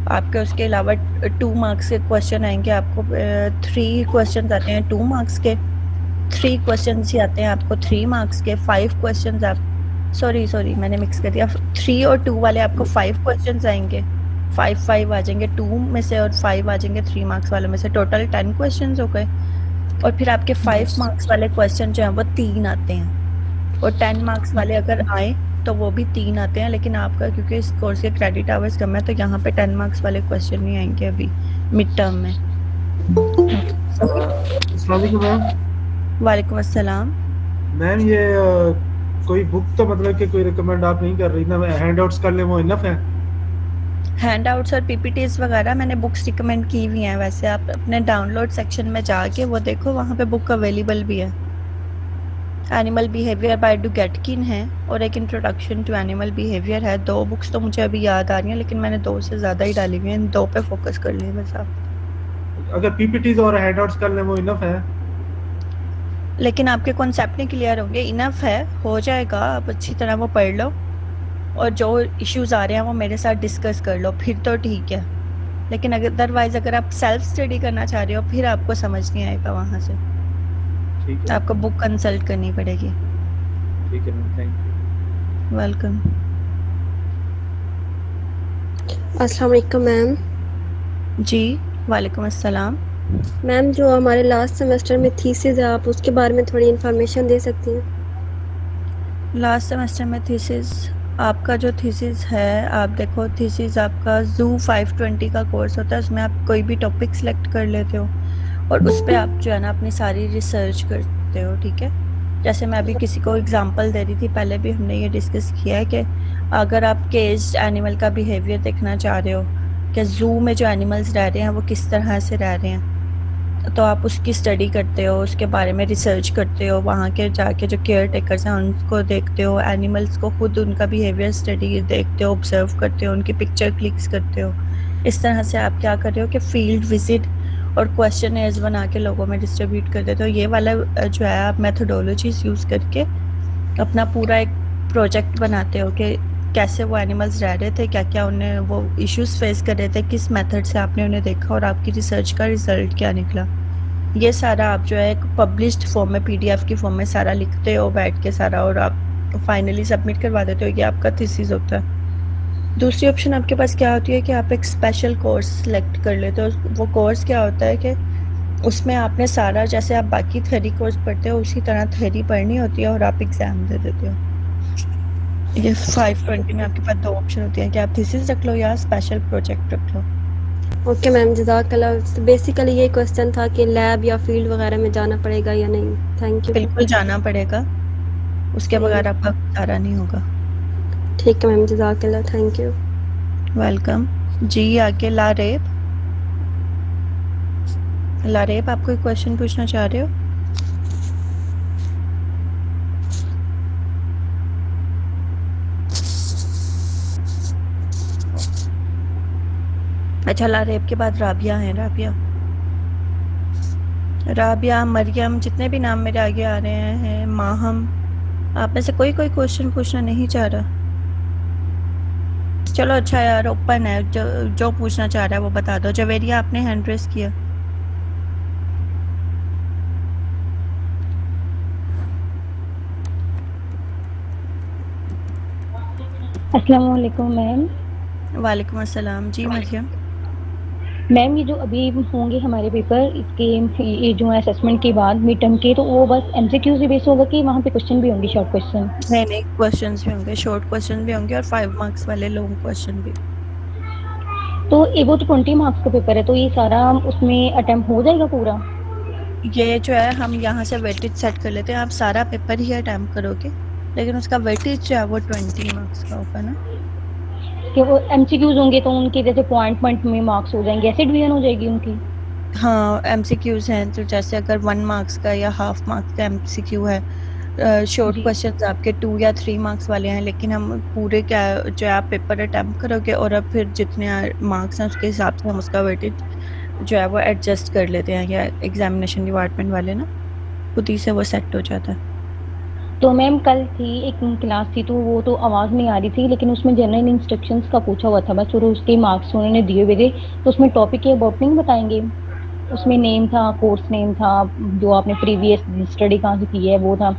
आपके। उसके अलावा 2 मार्क्स के क्वेश्चन आएंगे आपको, 3 क्वेश्चन आते हैं 2 मार्क्स के, 3 क्वेश्चन ही आते हैं आपको 3 मार्क्स के, 5 क्वेश्चन आप सॉरी मैंने मिक्स कर दिया, 3 और 2 वाले आपको 5 क्वेश्चन आएंगे, 5 आ जाएंगे 2 में से और 5 आ जाएंगे 3 मार्क्स वालों में से, टोटल 10 क्वेश्चन हो गए। और फिर आपके 5 मार्क्स वाले क्वेश्चन जो हैं वो 3 आते हैं, और 10 मार्क्स वाले अगर आए तो वो भी 3 आते हैं। लेकिन आपका क्योंकि इस कोर्स के क्रेडिट आवर्स कम है, तो यहाँ पे 10 मार्क्स वाले क्वेश्चन नहीं आएंगे अभी मिड टर्म में। अस्सलाम वालेकुम मैम। वालेकुम अस्सलाम। मैम ये कोई बुक तो मतलब कि कोई रिकमेंड आप नहीं कर रही ना, हैंड आउट्स कर ले वो इनफ है? हैंड आउट्स और पीपीटीज वगैरह मैंने बुक्स रिकमेंड की हुई हैं, वैसे आप अपने डाउनलोड सेक्शन में जाके वो देखो, वहाँ पे बुक अवेलेबल भी है। एनिमल बिहेवियर बाय डू गेटकिन है और एक इंट्रोडक्शन टू एनिमल बिहेवियर है। 2 बुक्स तो मुझे अभी याद आ रही हैं, लेकिन मैंने 2 से ज़्यादा ही डाली हुई हैं, इन 2 पे फोकस कर लिया बस आप। अगर पीपीटीज और हैंड आउट्स कर ले वो इनफ है? लेकिन आपके कॉन्सेप्ट नहीं क्लियर होंगे, इनफ है, हो जाएगा, आप अच्छी तरह वो पढ़ लो और जो इश्यूज आ रहे हैं वो मेरे साथ डिस्कस कर लो, फिर तो ठीक है। लेकिन अदरवाइज अगर आप सेल्फ स्टडी करना चाह रहे हो फिर आपको समझ नहीं आएगा वहाँ से, ठीक है, आपको बुक कंसल्ट करनी पड़ेगी। ठीक है मैम, थैंक यू। वेलकम। अस्सलाम वालेकुम मैम। जी वालेकुम अस्सलाम। मैम जो हमारे लास्ट सेमेस्टर में थीसिस है, आप उसके बारे में थोड़ी इन्फॉर्मेशन दे सकती हैं? लास्ट सेमेस्टर में थीसिस, आपका जो थीसिस है, आप देखो थीसिस आपका जू 520 का कोर्स होता है, उसमें आप कोई भी टॉपिक सिलेक्ट कर लेते हो और उस पर आप जो है ना अपनी सारी रिसर्च करते हो, ठीक है। जैसे मैं अभी किसी को एग्जांपल दे रही थी, पहले भी हमने ये डिस्कस किया है कि अगर आप केज्ड एनिमल का बिहेवियर देखना चाह रहे हो कि जू में जो एनिमल्स रह रहे हैं वो किस तरह से रह रहे हैं, तो आप उसकी स्टडी करते हो, उसके बारे में रिसर्च करते हो, वहाँ के जाके जो केयर टेकर्स हैं उनको देखते हो, एनिमल्स को खुद उनका बिहेवियर स्टडी देखते हो, ऑब्जर्व करते हो, उनकी पिक्चर क्लिक्स करते हो। इस तरह से आप क्या कर रहे हो कि फील्ड विजिट और क्वेश्चनर्स बना के लोगों में डिस्ट्रीब्यूट कर देते हो। ये वाला जो है आप मेथोडोलॉजीज यूज़ करके अपना पूरा एक प्रोजेक्ट बनाते हो कि कैसे वो एनिमल्स रह रहे थे, क्या क्या उन्हें वो इश्यूज फेस कर रहे थे, किस मेथड से आपने उन्हें देखा और आपकी रिसर्च का रिजल्ट क्या निकला। ये सारा आप जो है एक पब्लिश्ड फॉर्म में, पीडीएफ की फॉर्म में सारा लिखते हो बैठ के सारा, और आप फाइनली सबमिट करवा देते हो। ये आपका थीसिस होता है। दूसरी ऑप्शन आपके पास क्या होती है कि आप एक स्पेशल कोर्स सेलेक्ट कर लेते हो। वो कोर्स क्या होता है कि उसमें आपने सारा, जैसे आप बाकी थ्योरी कोर्स पढ़ते हो उसी तरह थ्योरी पढ़नी होती है और आप एग्ज़ाम दे देते हो। ये 520 में आपके पास 2 ऑप्शन होती हैं कि आप थीसिस रख लो या स्पेशल प्रोजेक्ट रख लो। ओके मैम, जज़ाकल्लाह। बेसिकली ये क्वेश्चन था कि लैब या फील्ड वगैरह में जाना पड़ेगा या नहीं? Thank you. बिल्कुल जाना पड़ेगा, उसके बगैर आपका गुजारा नहीं होगा। ठीक है मैम, जज़ाकल्लाह, थैंक यू। वेलकम। जी आगे लारेब, लारेब आप कोई क्वेश्चन पूछना चाह रहे हो? अच्छा, लारेब के बाद राबिया है। राबिया, मरियम, जितने भी नाम मेरे आगे आ रहे हैं, माहम, आप में से कोई क्वेश्चन पूछना नहीं चाह रहा? चलो अच्छा यार, ओपन है, जो पूछना चाह रहा है वो बता दो। जवेरिया, आपने हैंड रेस किया। अस्सलाम वालेकुम मैम। वालेकुम अस्सलाम जी। मरियम, मैम ये जो अभी होंगे हमारे पेपर, इसके ये जो है असेसमेंट के बाद मिड टर्म के, तो वो बस एमसीक्यू से बेस होगा कि वहाँ पे क्वेश्चन भी होंगे, शॉर्ट क्वेश्चन? नहीं, क्वेश्चंस भी होंगे, शॉर्ट क्वेश्चन भी होंगे और 5 मार्क्स वाले लॉन्ग क्वेश्चन भी। तो वो तो 20 मार्क्स का पेपर है, तो ये सारा उसमें अटेम्प्ट हो जाएगा पूरा? ये जो है हम यहाँ से वेटेज सेट कर लेते हैं। आप सारा पेपर ही अटेम्प्ट करोगे, लेकिन उसका वेटेज जो है वो 20 मार्क्स का होगा ना। कि वो एमसीक्यूज होंगे तो उनके जैसे पॉइंट में मार्क्स हो जाएंगे, ऐसे डिवीजन हो जाएगी उनकी? हाँ, एमसीक्यूज हैं तो जैसे अगर 1 मार्क्स का या हाफ मार्क्स का एमसीक्यू है, शॉर्ट क्वेश्चंस आपके 2 या 3 मार्क्स वाले हैं, लेकिन हम पूरे क्या जो आप पेपर अटेम्प्ट करोगे और अब फिर जितने मार्क्स हैं उसके हिसाब से हम उसका वेटेज जो है वो एडजस्ट कर लेते हैं, या एग्जामिनेशन डिपार्टमेंट वाले ना खुद ही से वो सेट हो जाता है। तो मैम कल थी एक क्लास थी, तो वो तो आवाज़ नहीं आ रही थी, लेकिन उसमें जनरल इंस्ट्रक्शंस का पूछा हुआ था बस, और उसके मार्क्स उन्होंने दिए हुए थे। तो उसमें टॉपिक के अबाउट नहीं बताएंगे? उसमें नेम था, कोर्स नेम था, जो आपने प्रीवियस स्टडी कहाँ से की है वो था,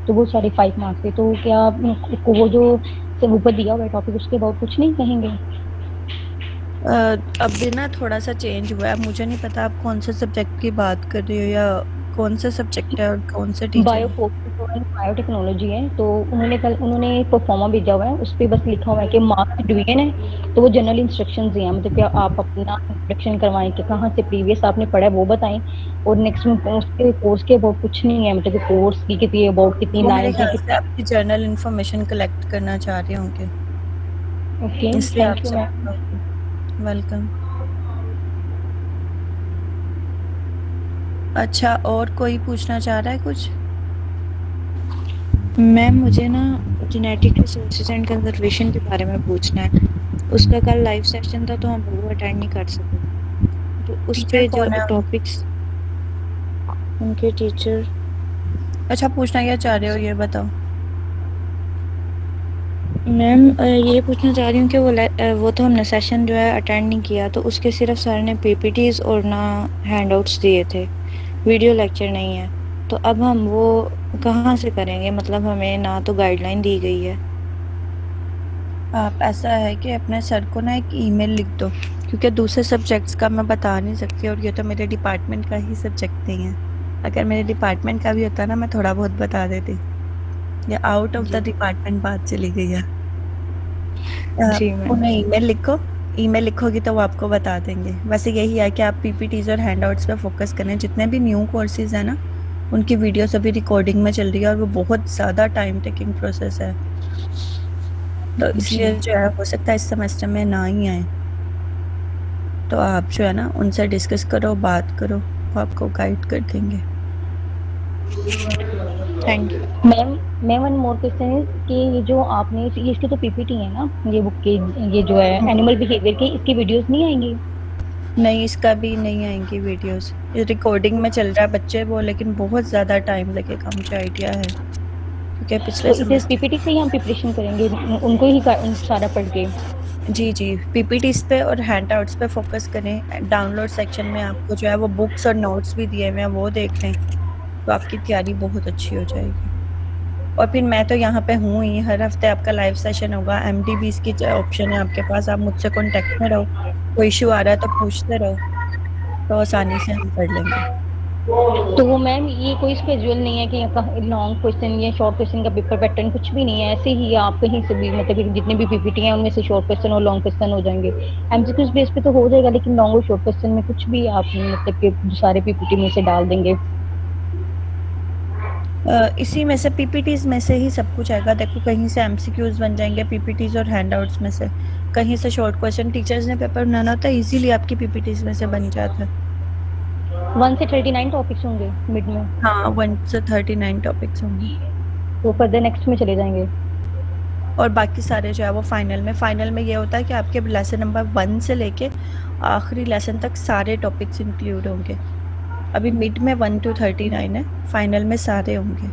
तो वो सारे 5 मार्क्स थे। तो क्या वो जो ऊपर दिया हुआ है टॉपिक, उसके अबाउट कुछ नहीं कहेंगे? अब भी ना थोड़ा सा चेंज हुआ है, मुझे नहीं पता आप कौन से सब्जेक्ट की बात कर रही हो या कौन सा सब्जेक्ट है और कौन से टीचर है। बायोटेक्नोलॉजी है, तो उन्होंने परफॉर्मा भेजा हुआ है, उस पर बस लिखा हुआ है कि मार्क्स डिवीजन है, तो वो जनरल इंस्ट्रक्शंस हैं, मतलब कि आप अपना इंट्रोडक्शन करवाएं कि कहाँ से प्रीवियस आपने पढ़ा है वो बताएं, और नेक्स्ट में उसके कोर्स के अबाउट कुछ नहीं है, मतलब कि कोर्स की कितनी अबाउट कितनी लाइन्स हैं, कितनी आपकी जर्नल इंफॉर्मेशन कलेक्ट करना चाह रहे होंगे। ओके, इसलिए थैंक यू आपसे मैम। वेलकम। अच्छा, और कोई पूछना चाह रहा है कुछ? मैम मुझे ना जेनेटिक रिसोर्सेज एंड कंजर्वेशन के बारे में पूछना है। उसका कल लाइव सेशन था तो हम वो अटेंड नहीं कर सके, तो उस पे जो टॉपिक्स उनके टीचर। अच्छा, पूछना क्या चाह रहे हो ये बताओ। मैम ये पूछना चाह रही हूँ कि वो तो हमने सेशन जो है अटेंड नहीं किया, तो उसके सिर्फ सर ने पीपीटीज और ना हैंडआउट्स दिए थे, वीडियो लेक्चर नहीं है, तो अब हम वो कहाँ से करेंगे? मतलब हमें ना तो गाइडलाइन दी गई है। आप ऐसा है कि अपने सर को ना एक ईमेल लिख दो, क्योंकि दूसरे सब्जेक्ट्स का मैं बता नहीं सकती और ये तो मेरे डिपार्टमेंट का ही सब्जेक्ट नहीं है। अगर मेरे डिपार्टमेंट का भी होता ना मैं थोड़ा बहुत बता देती, ये आउट ऑफ द डिपार्टमेंट बात चली गई है। उन्हें ईमेल लिखो, ईमेल लिखोगी तो वो आपको बता देंगे। वैसे यही है कि आप पीपीटीज और हैंडआउट्स पे फोकस करें। जितने भी न्यू कोर्सेज हैं ना उनकी वीडियोस अभी रिकॉर्डिंग में चल रही है और वो बहुत ज़्यादा टाइम टेकिंग प्रोसेस है, तो इसलिए जो है हो सकता है इस सेमेस्टर में ना ही आए। तो आप जो है ना उनसे डिस्कस करो, बात करो, वो आपको गाइड कर देंगे। Thank you ma'am one more question है कि ये जो आपने ये इसके तो पीपीटी है ना, ये बुक के, ये जो है एनिमल बिहेवियर के, इसकी वीडियोस नहीं आएंगी? नहीं, इसका भी नहीं आएंगी वीडियोस, ये रिकॉर्डिंग में चल रहा है बच्चे वो, लेकिन बहुत ज़्यादा टाइम लगेगा, मुझे आइडिया है, क्योंकि पिछले तो इसे पीपीटी से ही हम प्रिपरेशन करेंगे, उनको ही सारा पढ़ के? जी पीपीटीज पे और हैंडआउट्स पे फोकस करें। डाउनलोड सेक्शन में आपको जो है वो बुक्स और नोट्स भी दिए हुए हैं, वो देख लें तो आपकी तैयारी बहुत अच्छी हो जाएगी। और फिर मैं तो यहाँ पे हूँ ही, हर हफ्ते आपका लाइव सेशन होगा। एमडीबीज की ऑप्शन है आपके पास, आप मुझसे कॉन्टेक्ट में रहो, कोई इशू आ रहा है तो पूछते रहो, तो आसानी से हम पढ़ लेंगे। तो वो मैम ये कोई स्केड्यूल नहीं है कि लॉन्ग क्वेश्चन या शॉर्ट क्वेश्चन का पेपर पैटर्न कुछ भी नहीं है, ऐसे ही आप कहीं से भी, मतलब जितने भी पीपीटी हैं उनमें से शॉर्ट क्वेश्चन और लॉन्ग क्वेश्चन हो जाएंगे? एमसीक्यूज बेस पे तो हो जाएगा, लेकिन लॉन्ग और शॉर्ट क्वेश्चन में कुछ भी आप मतलब कि सारे पीपीटी में से डाल देंगे? इसी में से पीपीटीज में से ही सब कुछ आएगा। देखो, कहीं से एमसीक्यूज बन जाएंगे पीपीटीज और हैंडआउट्स में से, कहीं से शॉर्ट क्वेश्चन। टीचर्स ने पेपर बनाना होता है, इजीली आपकी पीपीटीज में से बन जाता है। 1 से 39 टॉपिक्स होंगे मिड में? हाँ, 1 से 39 टॉपिक्स होंगे। तो फर्दर नेक्स्ट में चले जाएंगे? और बाकी सारे जो है वो फाइनल में ये होता है कि आपके लेसन नंबर 1 से लेके आखिरी लेसन तक सारे टॉपिक्स इंक्लूड होंगे। अभी मिड में 1 to 39 है, फाइनल में सारे होंगे।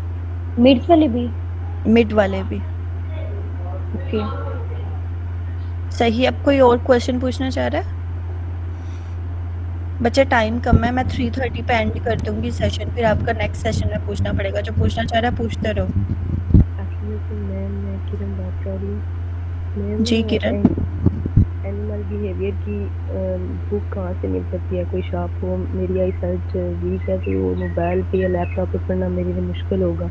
मिड्स वाले भी? मिड वाले भी। ओके। सही। अब कोई और क्वेश्चन पूछना चाह रहा है? बच्चे टाइम कम है, मैं 3:30 पे एंड कर दूंगी सेशन, फिर आपका नेक्स्ट सेशन में पूछना पड़ेगा। जो पूछना चाह रहा है पूछते रहो। मैम मैं किरण बात कर रही हूँ। मैम जी किरण। एनिमल बिहेवियर की बुक कहाँ से मिल सकती है? कोई शॉप हो? मेरी आई साइट वीक है तो मोबाइल पे या लैपटॉप पे पढ़ना मेरे लिए मुश्किल होगा।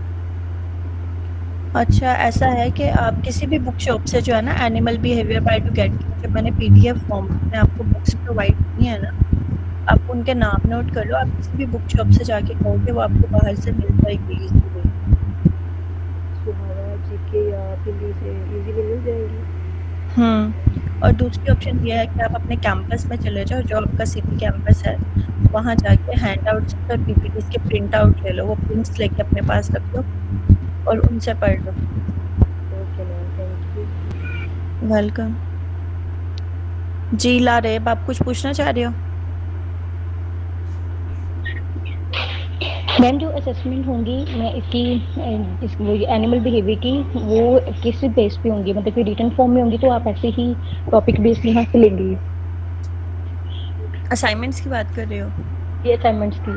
अच्छा, ऐसा है कि आप किसी भी बुक शॉप से जो है ना animal behaviour by to get, जब मैंने पीडीएफ फॉर्म में आपको बुक्स प्रोवाइड की है ना, आप उनके नाम नोट कर लो। आप किसी भी बुक शॉप से जाके कहोगे वो आपको बाहर से मिल जाएगी इजीली। सुहाना जीके या हिंदी से इजीली मिल जाएगी। और दूसरी ऑप्शन ये है कि आप अपने कैंपस में चले जाओ, जो आपका सिटी कैंपस है, वहाँ जाके हैंड आउट्स और पीपीटीज के प्रिंट आउट ले लो। वो प्रिंट्स लेके अपने पास रख लो और उनसे पढ़ लो। Okay ma'am, thank you. Welcome. जी लारेब, आप कुछ पूछना चाह रहे हो? मैम जो असेसमेंट होंगी मैं इसकी एनिमल बिहेवियर की, वो किस बेस पे होंगी? मतलब कि रिटन फॉर्म में होंगी तो आप ऐसे ही टॉपिक बेस यहाँ से लेंगी? असाइनमेंट्स की बात कर रहे हो? ये असाइनमेंट्स की।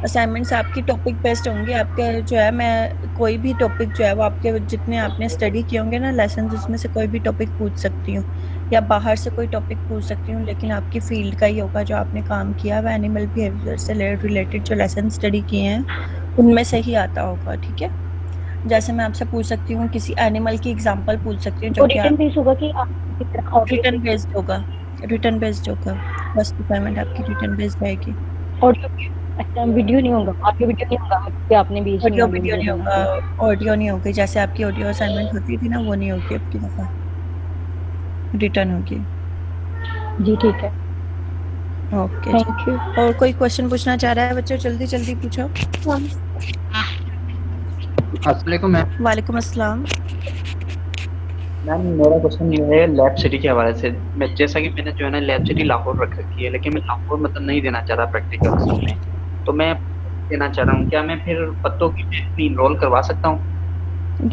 असाइनमेंट्स आपकी टॉपिक बेस्ड होंगी। आपके जो है, मैं कोई भी टॉपिक जो है वो आपके जितने आपने स्टडी किए होंगे ना लेसन, उसमें से कोई भी टॉपिक पूछ सकती हूँ या बाहर से कोई टॉपिक पूछ सकती हूँ, लेकिन आपकी फील्ड का ही होगा जो आपने काम किया हुआ। एनिमल बिहेवियर से रिलेटेड जो लेसन स्टडी किए हैं उनमें से ही आता होगा, ठीक है? जैसे मैं आपसे पूछ सकती हूँ, किसी एनिमल की एग्जांपल पूछ सकती हूँ जो कि रिटन बेस्ड होगा कि रिटन बेस्ड होगा। रिटन बेस्ड होगा, फर्स्ट रिक्वायरमेंट आपकी रिटन बेस्ड रहेगी। ऑडियो? अच्छा, वीडियो नहीं होगा? ऑडियो वीडियो नहीं होगा कि आपने बीच में ऑडियो वीडियो नहीं होगा, ऑडियो नहीं होगी। जैसे आपकी ऑडियो असाइनमेंट होती थी ना, वो नहीं होगी अब की दफा, रिटर्न होगी। जी ठीक है, ओके। Thank you. और कोई क्वेश्चन पूछना चाह रहा है बच्चों? जल्दी जल्दी पूछो। अस्सलाम वालेकुम मैम। वालेकुम अस्सलाम। मैम मेरा क्वेश्चन ये है लैब सिटी के हवाले से। मैं जैसा कि मैंने जो है ना लैब सिटी लाहौर रख रखी है, लेकिन मैं लाहौर मतलब नहीं देना चाह रहा प्रैक्टिकल्स में, तो मैं देना चाह रहा हूँ। क्या मैं फिर पत्तों की में इनरोल करवा सकता हूँ?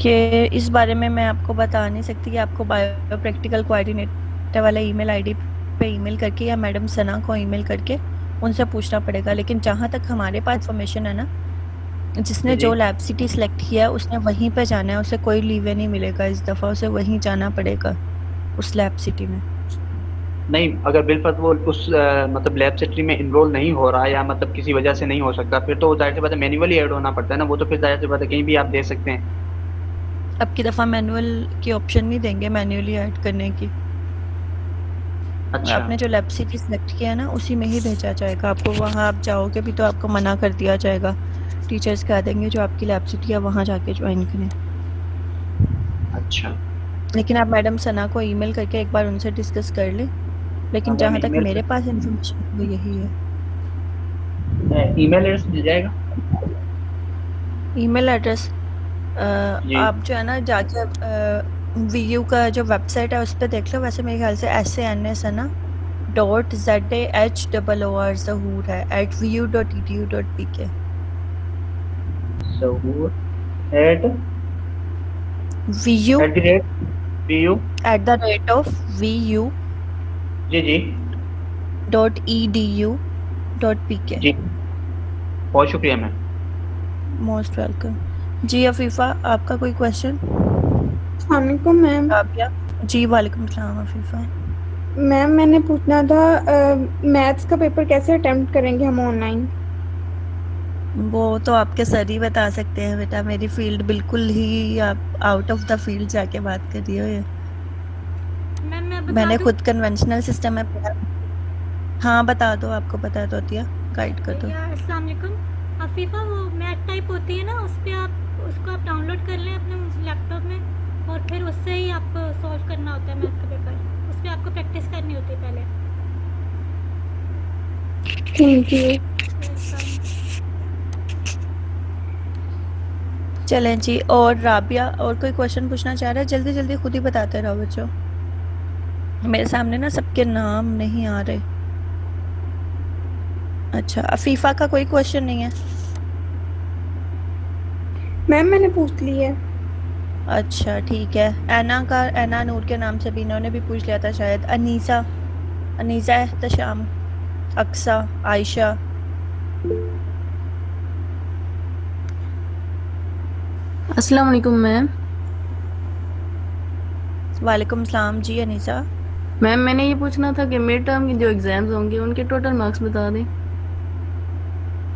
ये इस बारे में मैं आपको बता नहीं सकती कि आपको बायो प्रैक्टिकल कोऑर्डिनेटर वाला ईमेल आईडी पे ईमेल करके या मैडम सना को ईमेल करके उनसे पूछना पड़ेगा। लेकिन जहाँ तक हमारे पास इन्फॉर्मेशन है ना, जिसने जो लैब सिटी सेलेक्ट किया उसने वहीं पे जाना है, उसे कोई लीवे नहीं मिलेगा इस दफ़ा, उसे वहीं जाना पड़ेगा उस लैब सिटी में। नहीं, अगर बिलफर्ज वो उस मतलब लैब सिटी में इनरोल नहीं हो रहा या मतलब किसी वजह से नहीं हो सकता, फिर तो जाहिर सी बात है मैन्युअली ऐड होना पड़ता है ना। वो तो फिर जाहिर सी बात है कहीं भी आप दे सकते हैं। अब की दफ़ा मैनुअल की ऑप्शन नहीं देंगे मैन्युअली ऐड करने की। अच्छा। आपने जो लैब सिटी सेलेक्ट किया है ना, उसी में ही भेजा जाएगा आपको। वहाँ आप जाओगे भी तो आपको मना कर दिया जाएगा, टीचर्स कह देंगे जो आपकी लैब सिटी है वहाँ जाके ज्वाइन करें। अच्छा। लेकिन आप मैडम सना को ईमेल करके एक बार उनसे डिस्कस कर लें। लेकिन जहाँ तक मेरे पास इन्फॉर्मेशन वो यही है। ईमेल एड्रेस मिल जाएगा? ईमेल एड्रेस आप जो है ना जाके वीयू का जो वेबसाइट है उस पर देख लो। वैसे मेरे ख्याल से SANS है ना .ZAHOOR ज़हूर है @vu.edu.pk। Zahoor at VU VU @VU ji .edu.pk। जी, बहुत शुक्रिया मैम। Most welcome. जी अफीफ़ा, आपका कोई क्वेश्चन? वालेकुम मैम। जी वालेकुम सलाम अफीफ़ा। मैम मैंने पूछना था मैथ्स का पेपर कैसे अटेम्प्ट करेंगे हम ऑनलाइन? वो तो आपके सर ही बता सकते हैं बेटा, मेरी फील्ड बिल्कुल ही आप आउट ऑफ द फील्ड जाके बात कर रही हो। ये मैंने खुद कन्वेंशनल सिस्टम में पढ़ा। हाँ बता दो, आपको पता तो होती है, गाइड कर दो। अस्सलाम वालेकुम अफीफ़ा, वो मैथ टाइप होती है ना, उस पर आप उसको आप डाउनलोड कर लें अपने लैपटॉप में और फिर उससे ही आपको सॉल्व करना होता है मैथ का पेपर। उस पर आपको प्रैक्टिस करनी होती है पहले। Thank you. चलें जी। और राबिया और कोई क्वेश्चन पूछना चाह रहा है? जल्दी जल्दी खुद ही बताते रहो बच्चों, मेरे सामने ना सबके नाम नहीं आ रहे। अच्छा, अफीफा का कोई क्वेश्चन नहीं है? मैम मैंने पूछ ली है। अच्छा ठीक है। ऐना का, ऐना नूर के नाम से भी इन्होंने भी पूछ लिया था शायद। अनीसा, अनीसा एहतशाम, अक्सा, आयशा। अस्सलाम वालेकुम मैम। वालेकुम सलाम जी अनीसा। मैम मैंने ये पूछना था कि मिड टर्म के जो एग्जाम्स होंगे उनके टोटल मार्क्स बता दें।